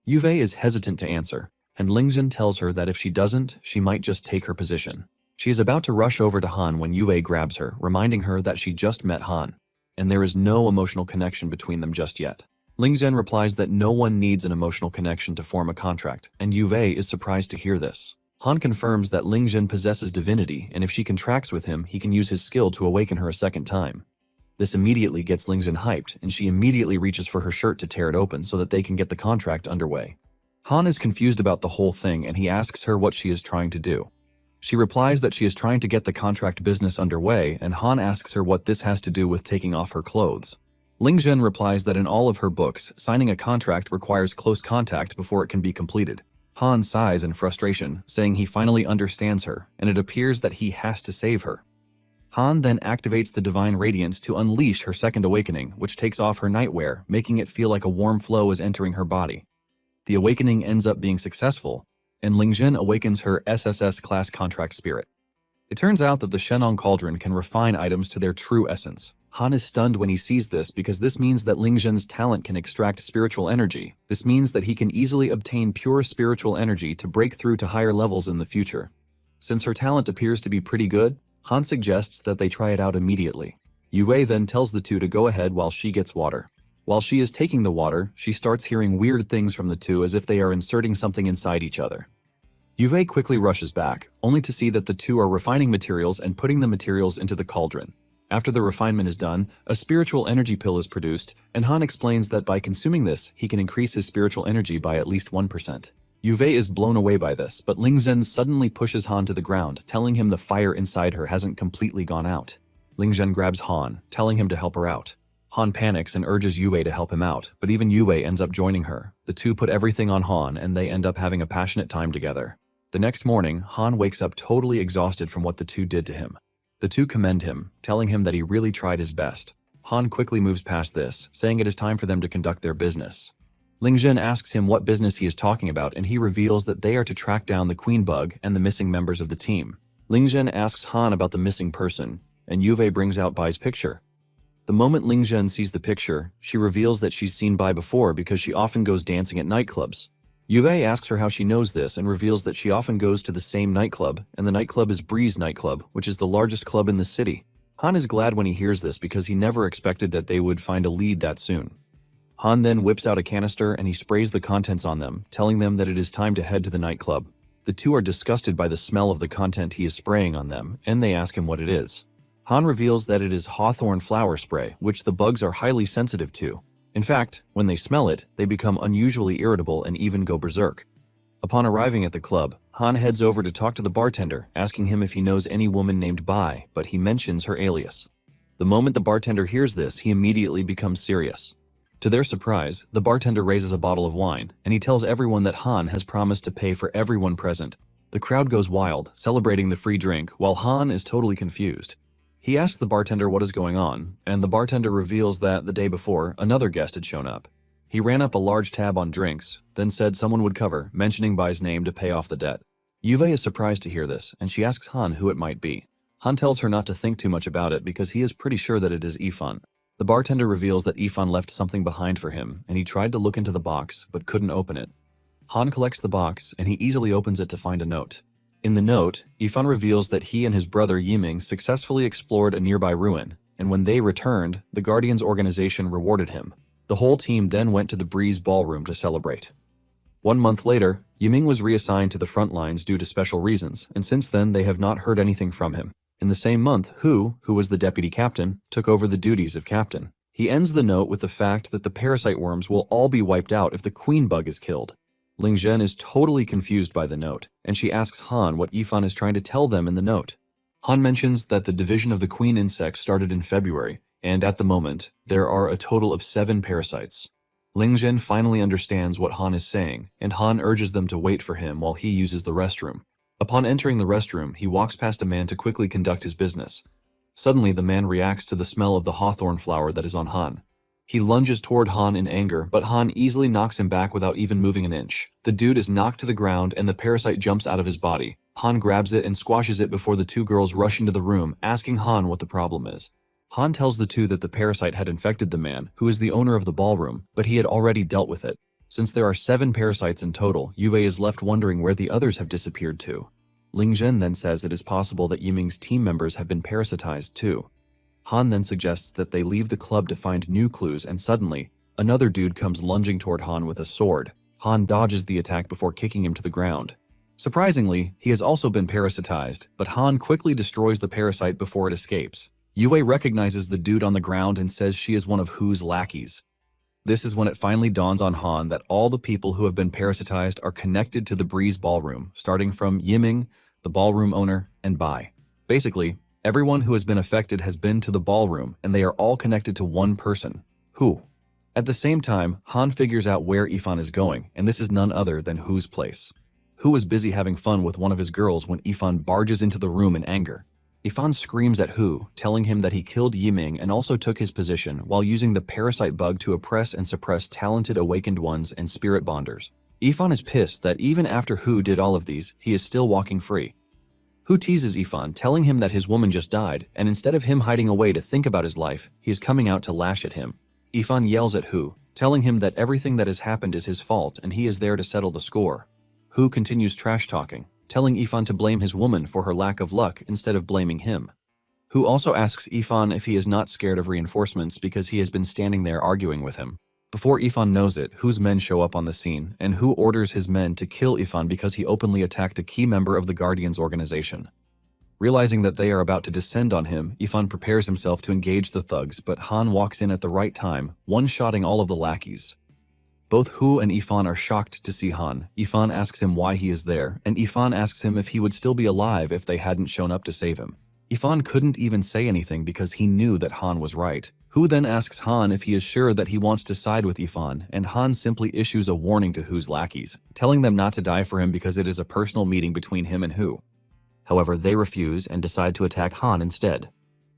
Yue is hesitant to answer, and Lingjun tells her that if she doesn't, she might just take her position. She is about to rush over to Han when Yue grabs her, reminding her that she just met Han, and there is no emotional connection between them just yet. Lingjun replies that no one needs an emotional connection to form a contract, and Yue is surprised to hear this. Han confirms that Lingjun possesses divinity, and if she contracts with him, he can use his skill to awaken her a second time. This immediately gets Lingjun hyped, and she immediately reaches for her shirt to tear it open so that they can get the contract underway. Han is confused about the whole thing, and he asks her what she is trying to do. She replies that she is trying to get the contract business underway, and Han asks her what this has to do with taking off her clothes. Lingjun replies that in all of her books, signing a contract requires close contact before it can be completed. Han sighs in frustration, saying he finally understands her, and it appears that he has to save her. Han then activates the Divine Radiance to unleash her second awakening, which takes off her nightwear, making it feel like a warm flow is entering her body. The awakening ends up being successful, and Lingjun awakens her SSS class contract spirit. It turns out that the Shenong Cauldron can refine items to their true essence. Han is stunned when he sees this because this means that Lingjun's talent can extract spiritual energy. This means that he can easily obtain pure spiritual energy to break through to higher levels in the future. Since her talent appears to be pretty good, Han suggests that they try it out immediately. Yue then tells the two to go ahead while she gets water. While she is taking the water, she starts hearing weird things from the two as if they are inserting something inside each other. Yue quickly rushes back, only to see that the two are refining materials and putting the materials into the cauldron. After the refinement is done, a spiritual energy pill is produced, and Han explains that by consuming this, he can increase his spiritual energy by at least 1%. Yue is blown away by this, but Lingjun suddenly pushes Han to the ground, telling him the fire inside her hasn't completely gone out. Lingjun grabs Han, telling him to help her out. Han panics and urges Yue to help him out, but even Yue ends up joining her. The two put everything on Han, and they end up having a passionate time together. The next morning, Han wakes up totally exhausted from what the two did to him. The two commend him, telling him that he really tried his best. Han quickly moves past this, saying it is time for them to conduct their business. Lingjun asks him what business he is talking about, and he reveals that they are to track down the Queen Bug and the missing members of the team. Lingjun asks Han about the missing person, and Yue brings out Bai's picture. The moment Lingjun sees the picture, she reveals that she's seen Bai before because she often goes dancing at nightclubs. Yue asks her how she knows this and reveals that she often goes to the same nightclub, and the nightclub is Breeze Nightclub, which is the largest club in the city. Han is glad when he hears this because he never expected that they would find a lead that soon. Han then whips out a canister and he sprays the contents on them, telling them that it is time to head to the nightclub. The two are disgusted by the smell of the content he is spraying on them, and they ask him what it is. Han reveals that it is hawthorn flower spray, which the bugs are highly sensitive to. In fact, when they smell it, they become unusually irritable and even go berserk. Upon arriving at the club, Han heads over to talk to the bartender, asking him if he knows any woman named Bai, but he mentions her alias. The moment the bartender hears this, he immediately becomes serious. To their surprise, the bartender raises a bottle of wine, and he tells everyone that Han has promised to pay for everyone present. The crowd goes wild, celebrating the free drink, while Han is totally confused. He asks the bartender what is going on, and the bartender reveals that the day before, another guest had shown up. He ran up a large tab on drinks, then said someone would cover, mentioning by his name to pay off the debt. Yuve is surprised to hear this, and she asks Han who it might be. Han tells her not to think too much about it because he is pretty sure that it is Ifan. The bartender reveals that Ifan left something behind for him, and he tried to look into the box, but couldn't open it. Han collects the box, and he easily opens it to find a note. In the note, Ifan reveals that he and his brother Yiming successfully explored a nearby ruin, and when they returned, the Guardians organization rewarded him. The whole team then went to the Breeze Ballroom to celebrate. 1 month later, Yiming was reassigned to the front lines due to special reasons, and since then they have not heard anything from him. In the same month, who was the deputy captain, took over the duties of captain. He ends the note with the fact that the parasite worms will all be wiped out if the queen bug is killed. Ling Zhen is totally confused by the note, and she asks Han what Ifan is trying to tell them in the note. Han mentions that the division of the queen insect started in February, and at the moment, there are a total of 7 parasites. Ling Zhen finally understands what Han is saying, and Han urges them to wait for him while he uses the restroom. Upon entering the restroom, he walks past a man to quickly conduct his business. Suddenly, the man reacts to the smell of the hawthorn flower that is on Han. He lunges toward Han in anger, but Han easily knocks him back without even moving an inch. The dude is knocked to the ground and the parasite jumps out of his body. Han grabs it and squashes it before the 2 girls rush into the room, asking Han what the problem is. Han tells the 2 that the parasite had infected the man, who is the owner of the ballroom, but he had already dealt with it. Since there are 7 parasites in total, Yue is left wondering where the others have disappeared to. Ling Zhen then says it is possible that Yiming's team members have been parasitized too. Han then suggests that they leave the club to find new clues, and suddenly, another dude comes lunging toward Han with a sword. Han dodges the attack before kicking him to the ground. Surprisingly, he has also been parasitized, but Han quickly destroys the parasite before it escapes. Yue recognizes the dude on the ground and says she is one of Hu's lackeys. This is when it finally dawns on Han that all the people who have been parasitized are connected to the Breeze Ballroom, starting from Yiming, the ballroom owner, and Bai. Basically, everyone who has been affected has been to the ballroom, and they are all connected to one person, Hu. At the same time, Han figures out where Ifan is going, and this is none other than Hu's place. Hu is busy having fun with one of his girls when Ifan barges into the room in anger. Ifan screams at Hu, telling him that he killed Yiming and also took his position while using the parasite bug to oppress and suppress talented awakened ones and spirit bonders. Ifan is pissed that even after Hu did all of these, he is still walking free. Hu teases Ifan, telling him that his woman just died, and instead of him hiding away to think about his life, he is coming out to lash at him. Ifan yells at Hu, telling him that everything that has happened is his fault and he is there to settle the score. Hu continues trash-talking, telling Ifan to blame his woman for her lack of luck instead of blaming him. Hu also asks Ifan if he is not scared of reinforcements because he has been standing there arguing with him. Before Ifan knows it, Hu's men show up on the scene, and Hu orders his men to kill Ifan because he openly attacked a key member of the Guardians organization. Realizing that they are about to descend on him, Ifan prepares himself to engage the thugs, but Han walks in at the right time, one-shotting all of the lackeys. Both Hu and Ifan are shocked to see Han. Ifan asks him why he is there, and Ifan asks him if he would still be alive if they hadn't shown up to save him. Ifan couldn't even say anything because he knew that Han was right. Hu then asks Han if he is sure that he wants to side with Ifan, and Han simply issues a warning to Hu's lackeys, telling them not to die for him because it is a personal meeting between him and Hu. However, they refuse and decide to attack Han instead.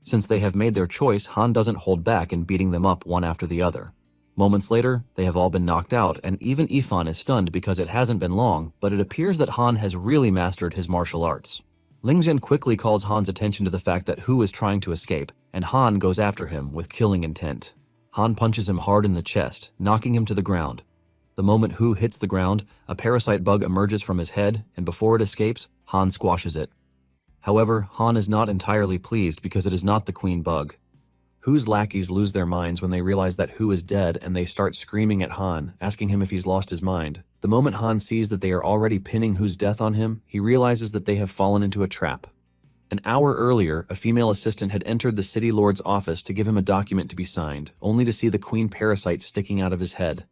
Since they have made their choice, Han doesn't hold back in beating them up one after the other. Moments later, they have all been knocked out, and even Ifan is stunned because it hasn't been long, but it appears that Han has really mastered his martial arts. Ling Zhen quickly calls Han's attention to the fact that Hu is trying to escape, and Han goes after him with killing intent. Han punches him hard in the chest, knocking him to the ground. The moment Hu hits the ground, a parasite bug emerges from his head, and before it escapes, Han squashes it. However, Han is not entirely pleased because it is not the queen bug. Hu's lackeys lose their minds when they realize that Hu is dead, and they start screaming at Han, asking him if he's lost his mind. The moment Han sees that they are already pinning Hu's death on him, he realizes that they have fallen into a trap. An hour earlier, a female assistant had entered the city lord's office to give him a document to be signed, only to see the queen parasite sticking out of his head.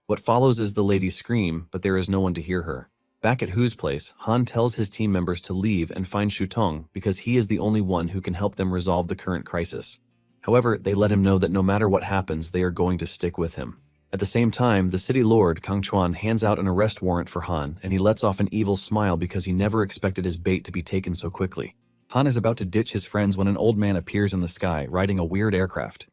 What follows is the lady scream, but there is no one to hear her. Back at Hu's place, Han tells his team members to leave and find Shutong because he is the only one who can help them resolve the current crisis. However, they let him know that no matter what happens, they are going to stick with him. At the same time, the city lord, Kang Chuan, hands out an arrest warrant for Han, and he lets off an evil smile because he never expected his bait to be taken so quickly. Han is about to ditch his friends when an old man appears in the sky, riding a weird aircraft.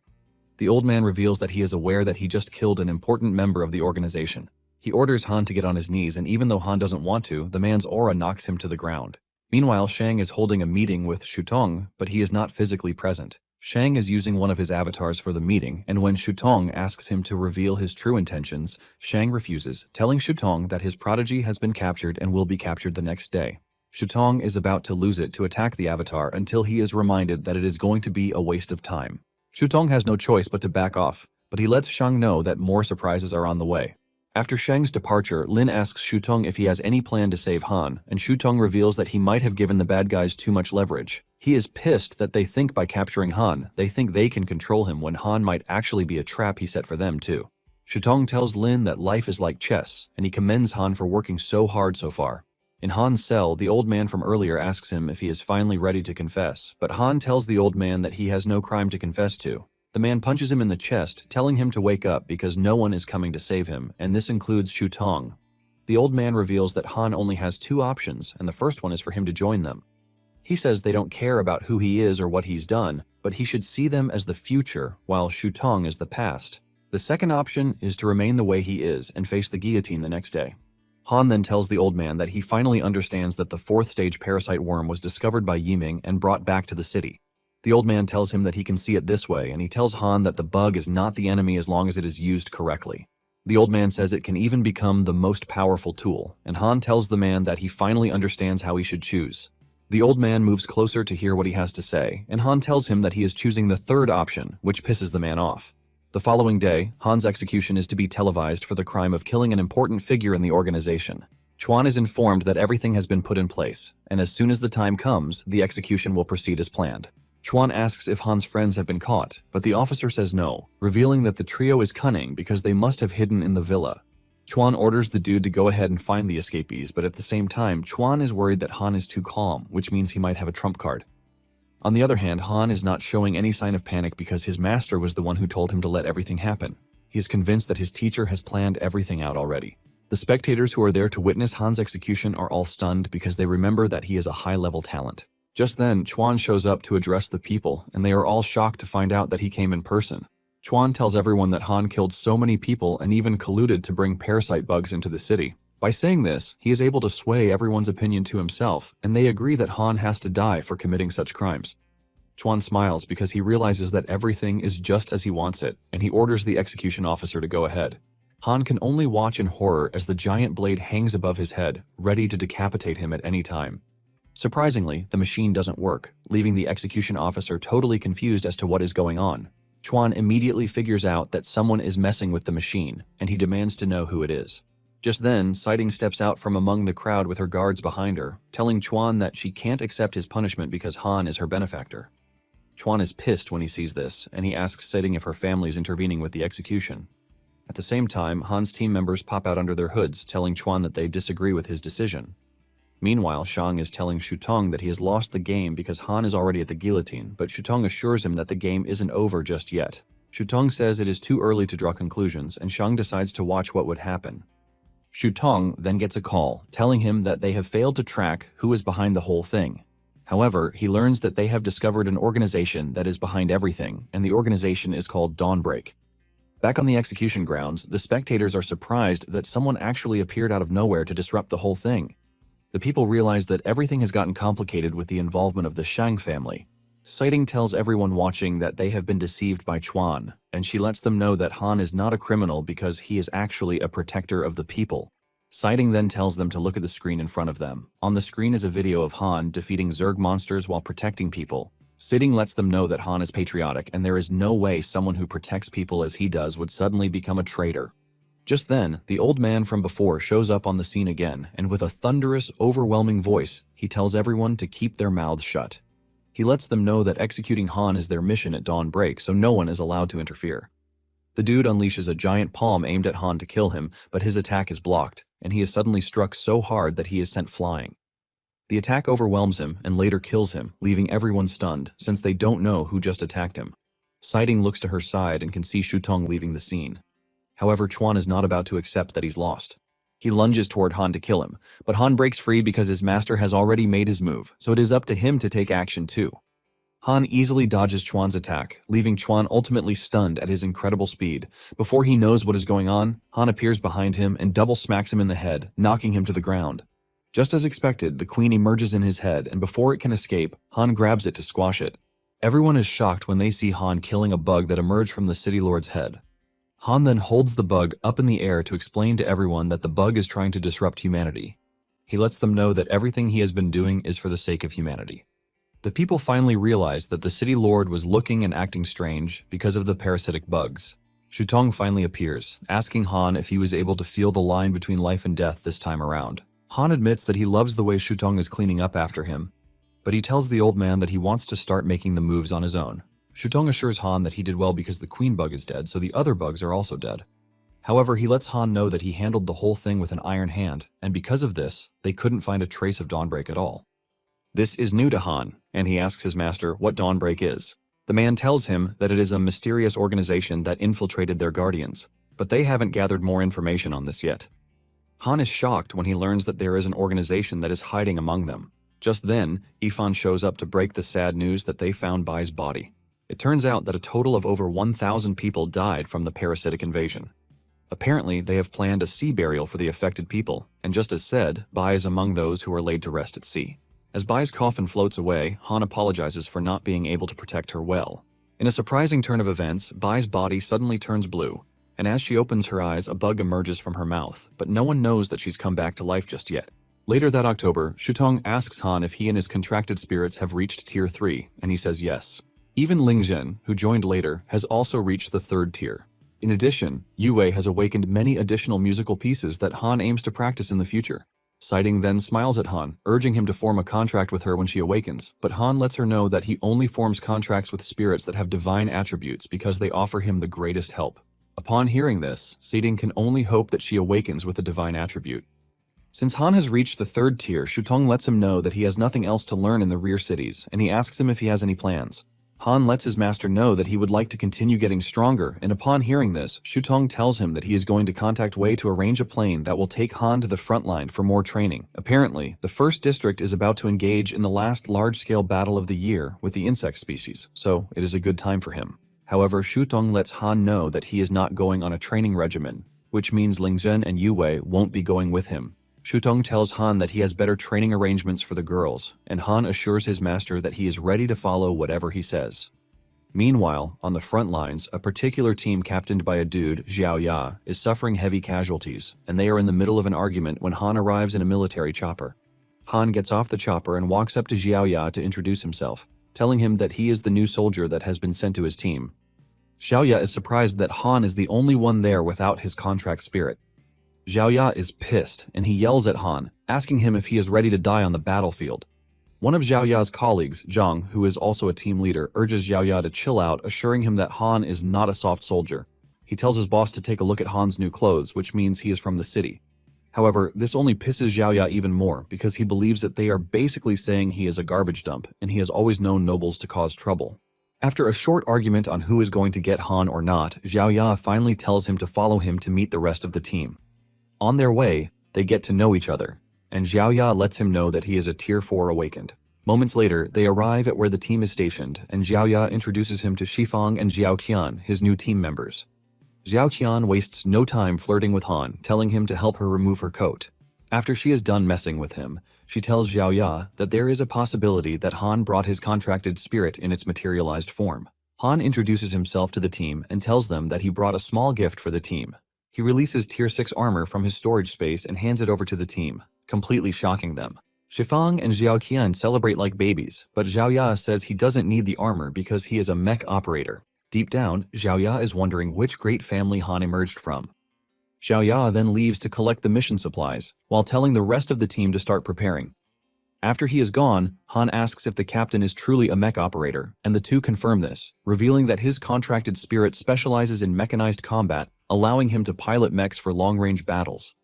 The old man reveals that he is aware that he just killed an important member of the organization. He orders Han to get on his knees, and even though Han doesn't want to, the man's aura knocks him to the ground. Meanwhile, Shang is holding a meeting with Shutong, but he is not physically present. Shang is using one of his avatars for the meeting, and when Shutong asks him to reveal his true intentions, Shang refuses, telling Shutong that his prodigy has been captured and will be captured the next day. Shutong is about to lose it to attack the avatar until he is reminded that it is going to be a waste of time. Shutong has no choice but to back off, but he lets Shang know that more surprises are on the way. After Shang's departure, Lin asks Shutong if he has any plan to save Han, and Shutong reveals that he might have given the bad guys too much leverage. He is pissed that they think by capturing Han, they think they can control him when Han might actually be a trap he set for them too. Shutong tells Lin that life is like chess, and he commends Han for working so hard so far. In Han's cell, the old man from earlier asks him if he is finally ready to confess, but Han tells the old man that he has no crime to confess to. The man punches him in the chest, telling him to wake up because no one is coming to save him, and this includes Shutong. The old man reveals that Han only has two options, and the first one is for him to join them. He says they don't care about who he is or what he's done, but he should see them as the future, while Shutong is the past. The second option is to remain the way he is and face the guillotine the next day. Han then tells the old man that he finally understands that the fourth stage parasite worm was discovered by Yiming and brought back to the city. The old man tells him that he can see it this way, and he tells Han that the bug is not the enemy as long as it is used correctly. The old man says it can even become the most powerful tool, and Han tells the man that he finally understands how he should choose. The old man moves closer to hear what he has to say, and Han tells him that he is choosing the third option, which pisses the man off. The following day, Han's execution is to be televised for the crime of killing an important figure in the organization. Chuan is informed that everything has been put in place, and as soon as the time comes, the execution will proceed as planned. Chuan asks if Han's friends have been caught, but the officer says no, revealing that the trio is cunning because they must have hidden in the villa. Chuan orders the dude to go ahead and find the escapees, but at the same time, Chuan is worried that Han is too calm, which means he might have a trump card. On the other hand, Han is not showing any sign of panic because his master was the one who told him to let everything happen. He is convinced that his teacher has planned everything out already. The spectators who are there to witness Han's execution are all stunned because they remember that he is a high-level talent. Just then, Chuan shows up to address the people, and they are all shocked to find out that he came in person. Chuan tells everyone that Han killed so many people and even colluded to bring parasite bugs into the city. By saying this, he is able to sway everyone's opinion to himself, and they agree that Han has to die for committing such crimes. Chuan smiles because he realizes that everything is just as he wants it, and he orders the execution officer to go ahead. Han can only watch in horror as the giant blade hangs above his head, ready to decapitate him at any time. Surprisingly, the machine doesn't work, leaving the execution officer totally confused as to what is going on. Chuan immediately figures out that someone is messing with the machine, and he demands to know who it is. Just then, Sighting steps out from among the crowd with her guards behind her, telling Chuan that she can't accept his punishment because Han is her benefactor. Chuan is pissed when he sees this, and he asks Sighting if her family is intervening with the execution. At the same time, Han's team members pop out under their hoods, telling Chuan that they disagree with his decision. Meanwhile, Shang is telling Shutong that he has lost the game because Han is already at the guillotine, but Shutong assures him that the game isn't over just yet. Shutong says it is too early to draw conclusions, and Shang decides to watch what would happen. Shutong then gets a call, telling him that they have failed to track who is behind the whole thing. However, he learns that they have discovered an organization that is behind everything, and the organization is called Dawnbreak. Back on the execution grounds, the spectators are surprised that someone actually appeared out of nowhere to disrupt the whole thing. The people realize that everything has gotten complicated with the involvement of the Shang family. Sighting tells everyone watching that they have been deceived by Chuan, and she lets them know that Han is not a criminal because he is actually a protector of the people. Sighting then tells them to look at the screen in front of them. On the screen is a video of Han defeating Zerg monsters while protecting people. Sighting lets them know that Han is patriotic, and there is no way someone who protects people as he does would suddenly become a traitor. Just then, the old man from before shows up on the scene again, and with a thunderous, overwhelming voice, he tells everyone to keep their mouths shut. He lets them know that executing Han is their mission at Dawnbreak, so no one is allowed to interfere. The dude unleashes a giant palm aimed at Han to kill him, but his attack is blocked, and he is suddenly struck so hard that he is sent flying. The attack overwhelms him and later kills him, leaving everyone stunned, since they don't know who just attacked him. Siding looks to her side and can see Shutong leaving the scene. However, Chuan is not about to accept that he's lost. He lunges toward Han to kill him, but Han breaks free because his master has already made his move, so it is up to him to take action too. Han easily dodges Chuan's attack, leaving Chuan ultimately stunned at his incredible speed. Before he knows what is going on, Han appears behind him and double smacks him in the head, knocking him to the ground. Just as expected, the queen emerges in his head, and before it can escape, Han grabs it to squash it. Everyone is shocked when they see Han killing a bug that emerged from the city lord's head. Han then holds the bug up in the air to explain to everyone that the bug is trying to disrupt humanity. He lets them know that everything he has been doing is for the sake of humanity. The people finally realize that the city lord was looking and acting strange because of the parasitic bugs. Shutong finally appears, asking Han if he was able to feel the line between life and death this time around. Han admits that he loves the way Shutong is cleaning up after him, but he tells the old man that he wants to start making the moves on his own. Shutong assures Han that he did well because the queen bug is dead, so the other bugs are also dead. However, he lets Han know that he handled the whole thing with an iron hand, and because of this, they couldn't find a trace of Dawnbreak at all. This is new to Han, and he asks his master what Dawnbreak is. The man tells him that it is a mysterious organization that infiltrated their guardians, but they haven't gathered more information on this yet. Han is shocked when he learns that there is an organization that is hiding among them. Just then, Ifan shows up to break the sad news that they found Bai's body. It turns out that a total of over 1,000 people died from the parasitic invasion. Apparently, they have planned a sea burial for the affected people, and just as said, Bai is among those who are laid to rest at sea. As Bai's coffin floats away, Han apologizes for not being able to protect her well. In a surprising turn of events, Bai's body suddenly turns blue, and as she opens her eyes, a bug emerges from her mouth, but no one knows that she's come back to life just yet. Later that October, Shutong asks Han if he and his contracted spirits have reached Tier 3, and he says yes. Even Ling Zhen, who joined later, has also reached the 3rd tier. In addition, Yue has awakened many additional musical pieces that Han aims to practice in the future. Siding then smiles at Han, urging him to form a contract with her when she awakens, but Han lets her know that he only forms contracts with spirits that have divine attributes because they offer him the greatest help. Upon hearing this, Siding can only hope that she awakens with a divine attribute. Since Han has reached the 3rd tier, Shutong lets him know that he has nothing else to learn in the rear cities, and he asks him if he has any plans. Han lets his master know that he would like to continue getting stronger, and upon hearing this, Shutong tells him that he is going to contact Wei to arrange a plane that will take Han to the front line for more training. Apparently, the 1st district is about to engage in the last large-scale battle of the year with the insect species, so it is a good time for him. However, Shutong lets Han know that he is not going on a training regimen, which means Ling Zhen and Yue won't be going with him. Shutong tells Han that he has better training arrangements for the girls, and Han assures his master that he is ready to follow whatever he says. Meanwhile, on the front lines, a particular team captained by a dude, Xiao Ya, is suffering heavy casualties, and they are in the middle of an argument when Han arrives in a military chopper. Han gets off the chopper and walks up to Xiao Ya to introduce himself, telling him that he is the new soldier that has been sent to his team. Xiao Ya is surprised that Han is the only one there without his contract spirit. Xiao Ya is pissed, and he yells at Han, asking him if he is ready to die on the battlefield. One of Xiao Ya's colleagues, Zhang, who is also a team leader, urges Xiao Ya to chill out, assuring him that Han is not a soft soldier. He tells his boss to take a look at Han's new clothes, which means he is from the city. However, this only pisses Xiao Ya even more, because he believes that they are basically saying he is a garbage dump, and he has always known nobles to cause trouble. After a short argument on who is going to get Han or not, Xiao Ya finally tells him to follow him to meet the rest of the team. On their way, they get to know each other, and Xiao Ya lets him know that he is a Tier 4 awakened. Moments later, they arrive at where the team is stationed, and Xiao Ya introduces him to Shifang and Xiao Qian, his new team members. Xiao Qian wastes no time flirting with Han, telling him to help her remove her coat. After she is done messing with him, she tells Xiao Ya that there is a possibility that Han brought his contracted spirit in its materialized form. Han introduces himself to the team and tells them that he brought a small gift for the team. He releases Tier 6 armor from his storage space and hands it over to the team, completely shocking them. Shifang and Xiao Qian celebrate like babies, but Xiao Ya says he doesn't need the armor because he is a mech operator. Deep down, Xiao Ya is wondering which great family Han emerged from. Xiao Ya then leaves to collect the mission supplies, while telling the rest of the team to start preparing. After he is gone, Han asks if the captain is truly a mech operator, and the two confirm this, revealing that his contracted spirit specializes in mechanized combat, allowing him to pilot mechs for long-range battles.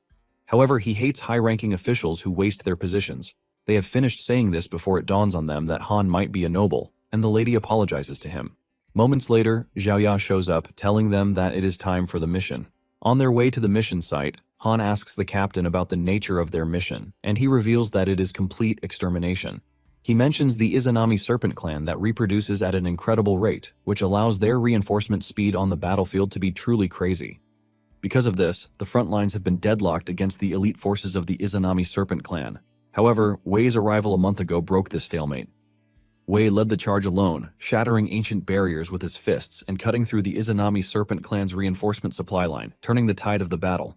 However, he hates high-ranking officials who waste their positions. They have finished saying this before it dawns on them that Han might be a noble, and the lady apologizes to him. Moments later, Xiaoya shows up, telling them that it is time for the mission. On their way to the mission site, Han asks the captain about the nature of their mission, and he reveals that it is complete extermination. He mentions the Izanami serpent clan that reproduces at an incredible rate, which allows their reinforcement speed on the battlefield to be truly crazy. Because of this, the front lines have been deadlocked against the elite forces of the Izanami serpent clan. However, Wei's arrival a month ago broke this stalemate. Wei led the charge alone, shattering ancient barriers with his fists and cutting through the Izanami serpent clan's reinforcement supply line, turning the tide of the battle.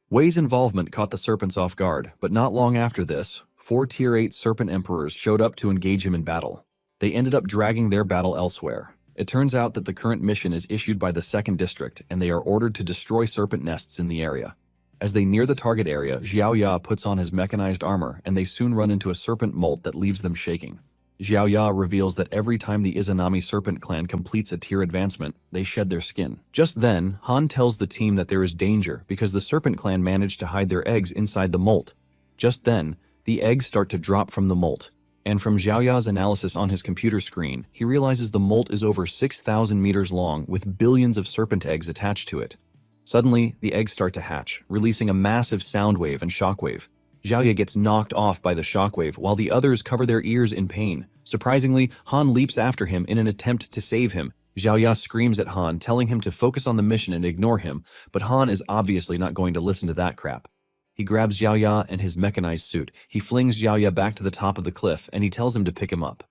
Wei's involvement caught the serpents off guard, but not long after this, 4 Tier 8 serpent emperors showed up to engage him in battle. They ended up dragging their battle elsewhere. It turns out that the current mission is issued by the 2nd District, and they are ordered to destroy serpent nests in the area. As they near the target area, Xiaoya puts on his mechanized armor, and they soon run into a serpent molt that leaves them shaking. Xiaoya reveals that every time the Izanami serpent clan completes a tier advancement, they shed their skin. Just then, Han tells the team that there is danger because the serpent clan managed to hide their eggs inside the molt. Just then, the eggs start to drop from the molt. And from Xiaoya's analysis on his computer screen, he realizes the molt is over 6,000 meters long with billions of serpent eggs attached to it. Suddenly, the eggs start to hatch, releasing a massive sound wave and shockwave. Xiaoya gets knocked off by the shockwave while the others cover their ears in pain. Surprisingly, Han leaps after him in an attempt to save him. Xiaoya screams at Han, telling him to focus on the mission and ignore him, but Han is obviously not going to listen to that crap. He grabs Xiaoya and his mechanized suit. He flings Xiaoya back to the top of the cliff, and he tells him to pick him up.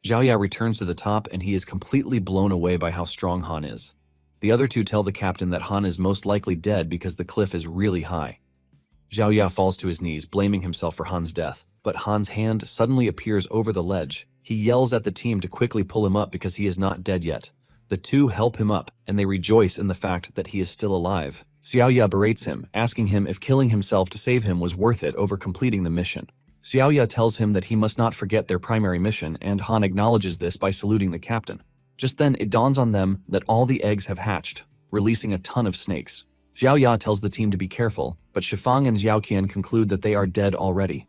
Xiaoya returns to the top, and he is completely blown away by how strong Han is. The other two tell the captain that Han is most likely dead because the cliff is really high. Xiaoya falls to his knees, blaming himself for Han's death, but Han's hand suddenly appears over the ledge. He yells at the team to quickly pull him up because he is not dead yet. The two help him up, and they rejoice in the fact that he is still alive. Xiaoya berates him, asking him if killing himself to save him was worth it over completing the mission. Xiaoya tells him that he must not forget their primary mission, and Han acknowledges this by saluting the captain. Just then, it dawns on them that all the eggs have hatched, releasing a ton of snakes. Xiaoya tells the team to be careful, but Shifang and Xiaoqian conclude that they are dead already.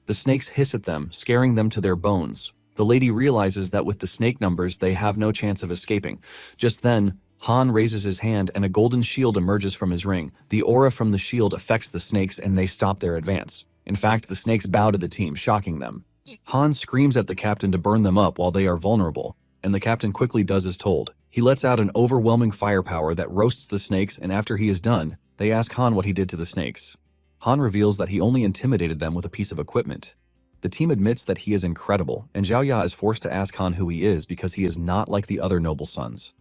The snakes hiss at them, scaring them to their bones. The lady realizes that with the snake numbers, they have no chance of escaping. Just then, Han raises his hand and a golden shield emerges from his ring. The aura from the shield affects the snakes and they stop their advance. In fact, the snakes bow to the team, shocking them. Han screams at the captain to burn them up while they are vulnerable, and the captain quickly does as told. He lets out an overwhelming firepower that roasts the snakes, and after he is done, they ask Han what he did to the snakes. Han reveals that he only intimidated them with a piece of equipment. The team admits that he is incredible, and Xiaoya is forced to ask Han who he is because he is not like the other noble sons.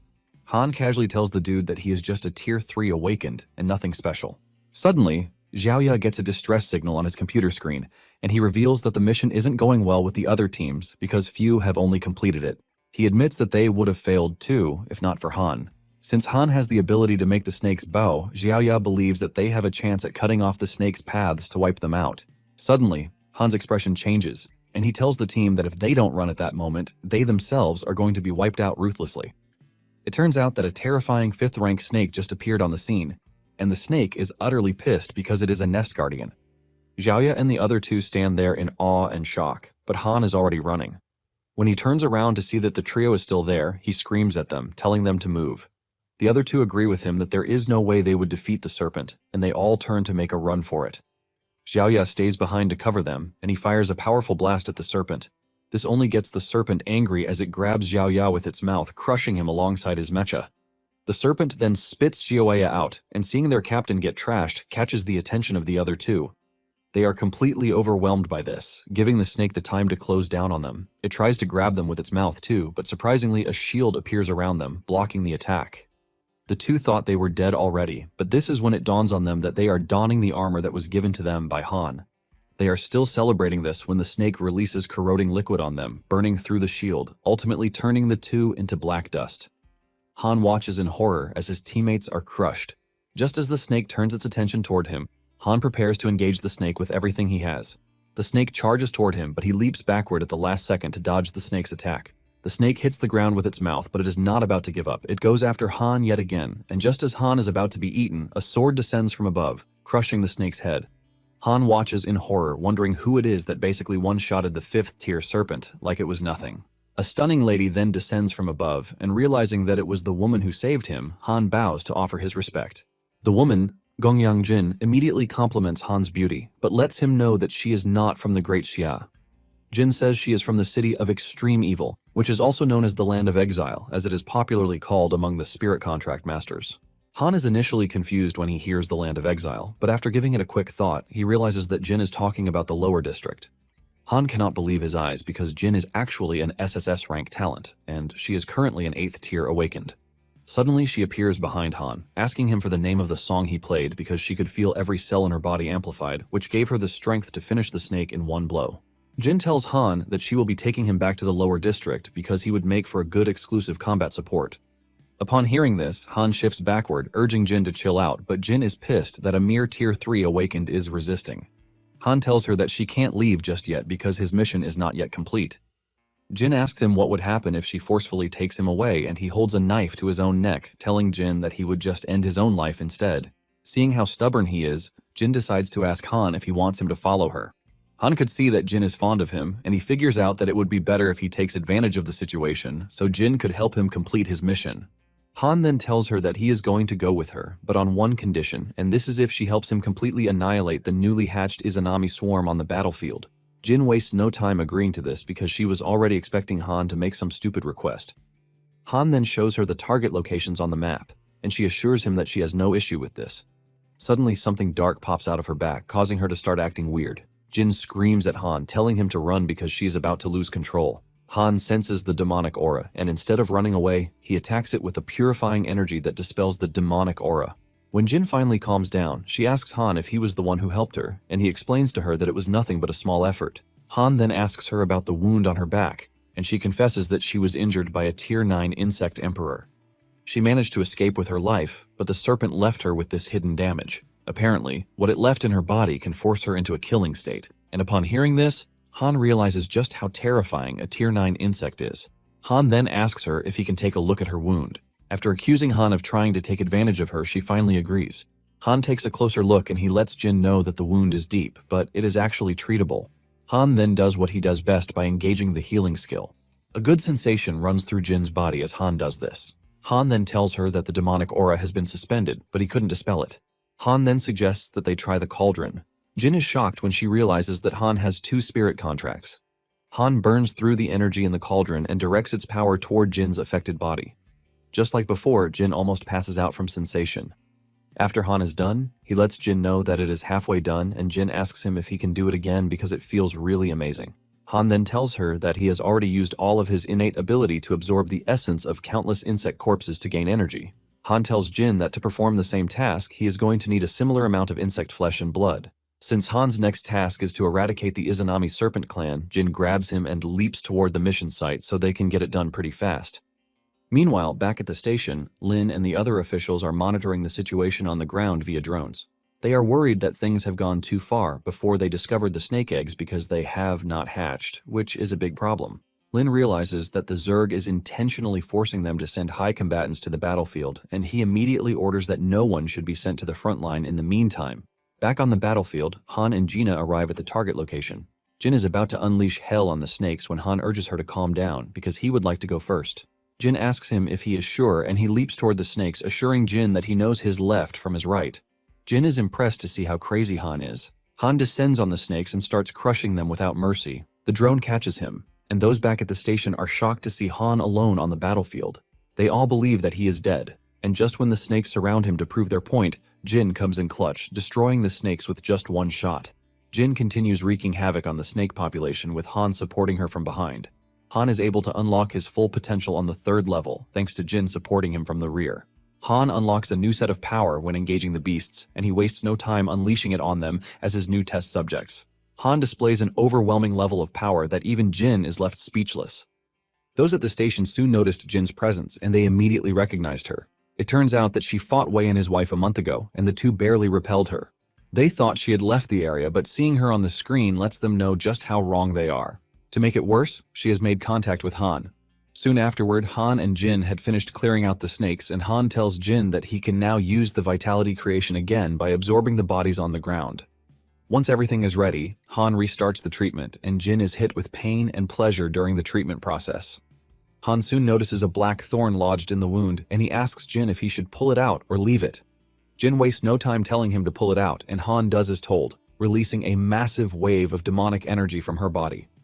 Han casually tells the dude that he is just a Tier 3 awakened and nothing special. Suddenly, Xiaoya gets a distress signal on his computer screen, and he reveals that the mission isn't going well with the other teams because few have only completed it. He admits that they would have failed too, if not for Han. Since Han has the ability to make the snakes bow, Xiaoya believes that they have a chance at cutting off the snakes' paths to wipe them out. Suddenly, Han's expression changes, and he tells the team that if they don't run at that moment, they themselves are going to be wiped out ruthlessly. It turns out that a terrifying 5th-rank snake just appeared on the scene, and the snake is utterly pissed because it is a nest guardian. Xiaoya and the other two stand there in awe and shock, but Han is already running. When he turns around to see that the trio is still there, he screams at them, telling them to move. The other two agree with him that there is no way they would defeat the serpent, and they all turn to make a run for it. Xiaoya stays behind to cover them, and he fires a powerful blast at the serpent. This only gets the serpent angry as it grabs Xiaoya with its mouth, crushing him alongside his mecha. The serpent then spits Xiaoya out, and seeing their captain get trashed, catches the attention of the other two. They are completely overwhelmed by this, giving the snake the time to close down on them. It tries to grab them with its mouth too, but surprisingly a shield appears around them, blocking the attack. The two thought they were dead already, but this is when it dawns on them that they are donning the armor that was given to them by Han. They are still celebrating this when the snake releases corroding liquid on them, burning through the shield, ultimately turning the two into black dust. Han watches in horror as his teammates are crushed. Just as the snake turns its attention toward him, Han prepares to engage the snake with everything he has. The snake charges toward him, but he leaps backward at the last second to dodge the snake's attack. The snake hits the ground with its mouth, but it is not about to give up. It goes after Han yet again, and just as Han is about to be eaten, a sword descends from above, crushing the snake's head. Han watches in horror, wondering who it is that basically one-shotted the 5th-tier serpent like it was nothing. A stunning lady then descends from above, and realizing that it was the woman who saved him, Han bows to offer his respect. The woman, Gongyang Jin, immediately compliments Han's beauty, but lets him know that she is not from the Great Xia. Jin says she is from the city of extreme evil, which is also known as the Land of Exile, as it is popularly called among the spirit contract masters. Han is initially confused when he hears the Land of Exile, but after giving it a quick thought, he realizes that Jin is talking about the lower district. Han cannot believe his eyes because Jin is actually an SSS rank talent, and she is currently an 8th tier awakened. Suddenly, she appears behind Han, asking him for the name of the song he played because she could feel every cell in her body amplified, which gave her the strength to finish the snake in one blow. Jin tells Han that she will be taking him back to the lower district because he would make for a good exclusive combat support. Upon hearing this, Han shifts backward, urging Jin to chill out, but Jin is pissed that a mere tier 3 awakened is resisting. Han tells her that she can't leave just yet because his mission is not yet complete. Jin asks him what would happen if she forcefully takes him away, and he holds a knife to his own neck, telling Jin that he would just end his own life instead. Seeing how stubborn he is, Jin decides to ask Han if he wants him to follow her. Han could see that Jin is fond of him, and he figures out that it would be better if he takes advantage of the situation, so Jin could help him complete his mission. Han then tells her that he is going to go with her, but on one condition, and this is if she helps him completely annihilate the newly hatched Izanami swarm on the battlefield. Jin wastes no time agreeing to this because she was already expecting Han to make some stupid request. Han then shows her the target locations on the map, and she assures him that she has no issue with this. Suddenly something dark pops out of her back, causing her to start acting weird. Jin screams at Han, telling him to run because she is about to lose control. Han senses the demonic aura, and instead of running away, he attacks it with a purifying energy that dispels the demonic aura. When Jin finally calms down, she asks Han if he was the one who helped her, and he explains to her that it was nothing but a small effort. Han then asks her about the wound on her back, and she confesses that she was injured by a tier 9 insect emperor. She managed to escape with her life, but the serpent left her with this hidden damage. Apparently, what it left in her body can force her into a killing state, and upon hearing this, Han realizes just how terrifying a tier 9 insect is. Han then asks her if he can take a look at her wound. After accusing Han of trying to take advantage of her, she finally agrees. Han takes a closer look and he lets Jin know that the wound is deep, but it is actually treatable. Han then does what he does best by engaging the healing skill. A good sensation runs through Jin's body as Han does this. Han then tells her that the demonic aura has been suspended, but he couldn't dispel it. Han then suggests that they try the cauldron. Jin is shocked when she realizes that Han has 2 spirit contracts. Han burns through the energy in the cauldron and directs its power toward Jin's affected body. Just like before, Jin almost passes out from sensation. After Han is done, he lets Jin know that it is halfway done, and Jin asks him if he can do it again because it feels really amazing. Han then tells her that he has already used all of his innate ability to absorb the essence of countless insect corpses to gain energy. Han tells Jin that to perform the same task, he is going to need a similar amount of insect flesh and blood. Since Han's next task is to eradicate the Izanami serpent clan, Jin grabs him and leaps toward the mission site so they can get it done pretty fast. Meanwhile, back at the station, Lin and the other officials are monitoring the situation on the ground via drones. They are worried that things have gone too far before they discovered the snake eggs because they have not hatched, which is a big problem. Lin realizes that the Zerg is intentionally forcing them to send high combatants to the battlefield, and he immediately orders that no one should be sent to the front line in the meantime. Back on the battlefield, Han and Gina arrive at the target location. Jin is about to unleash hell on the snakes when Han urges her to calm down because he would like to go first. Jin asks him if he is sure, and he leaps toward the snakes, assuring Jin that he knows his left from his right. Jin is impressed to see how crazy Han is. Han descends on the snakes and starts crushing them without mercy. The drone catches him, and those back at the station are shocked to see Han alone on the battlefield. They all believe that he is dead, and just when the snakes surround him to prove their point, Jin comes in clutch, destroying the snakes with just one shot. Jin continues wreaking havoc on the snake population with Han supporting her from behind. Han is able to unlock his full potential on the 3rd level, thanks to Jin supporting him from the rear. Han unlocks a new set of power when engaging the beasts, and he wastes no time unleashing it on them as his new test subjects. Han displays an overwhelming level of power that even Jin is left speechless. Those at the station soon noticed Jin's presence, and they immediately recognized her. It turns out that she fought Wei and his wife a month ago, and the two barely repelled her. They thought she had left the area, but seeing her on the screen lets them know just how wrong they are. To make it worse, she has made contact with Han. Soon afterward, Han and Jin had finished clearing out the snakes, and Han tells Jin that he can now use the vitality creation again by absorbing the bodies on the ground. Once everything is ready, Han restarts the treatment, and Jin is hit with pain and pleasure during the treatment process. Han soon notices a black thorn lodged in the wound, and he asks Jin if he should pull it out or leave it. Jin wastes no time telling him to pull it out, and Han does as told, releasing a massive wave of demonic energy from her body.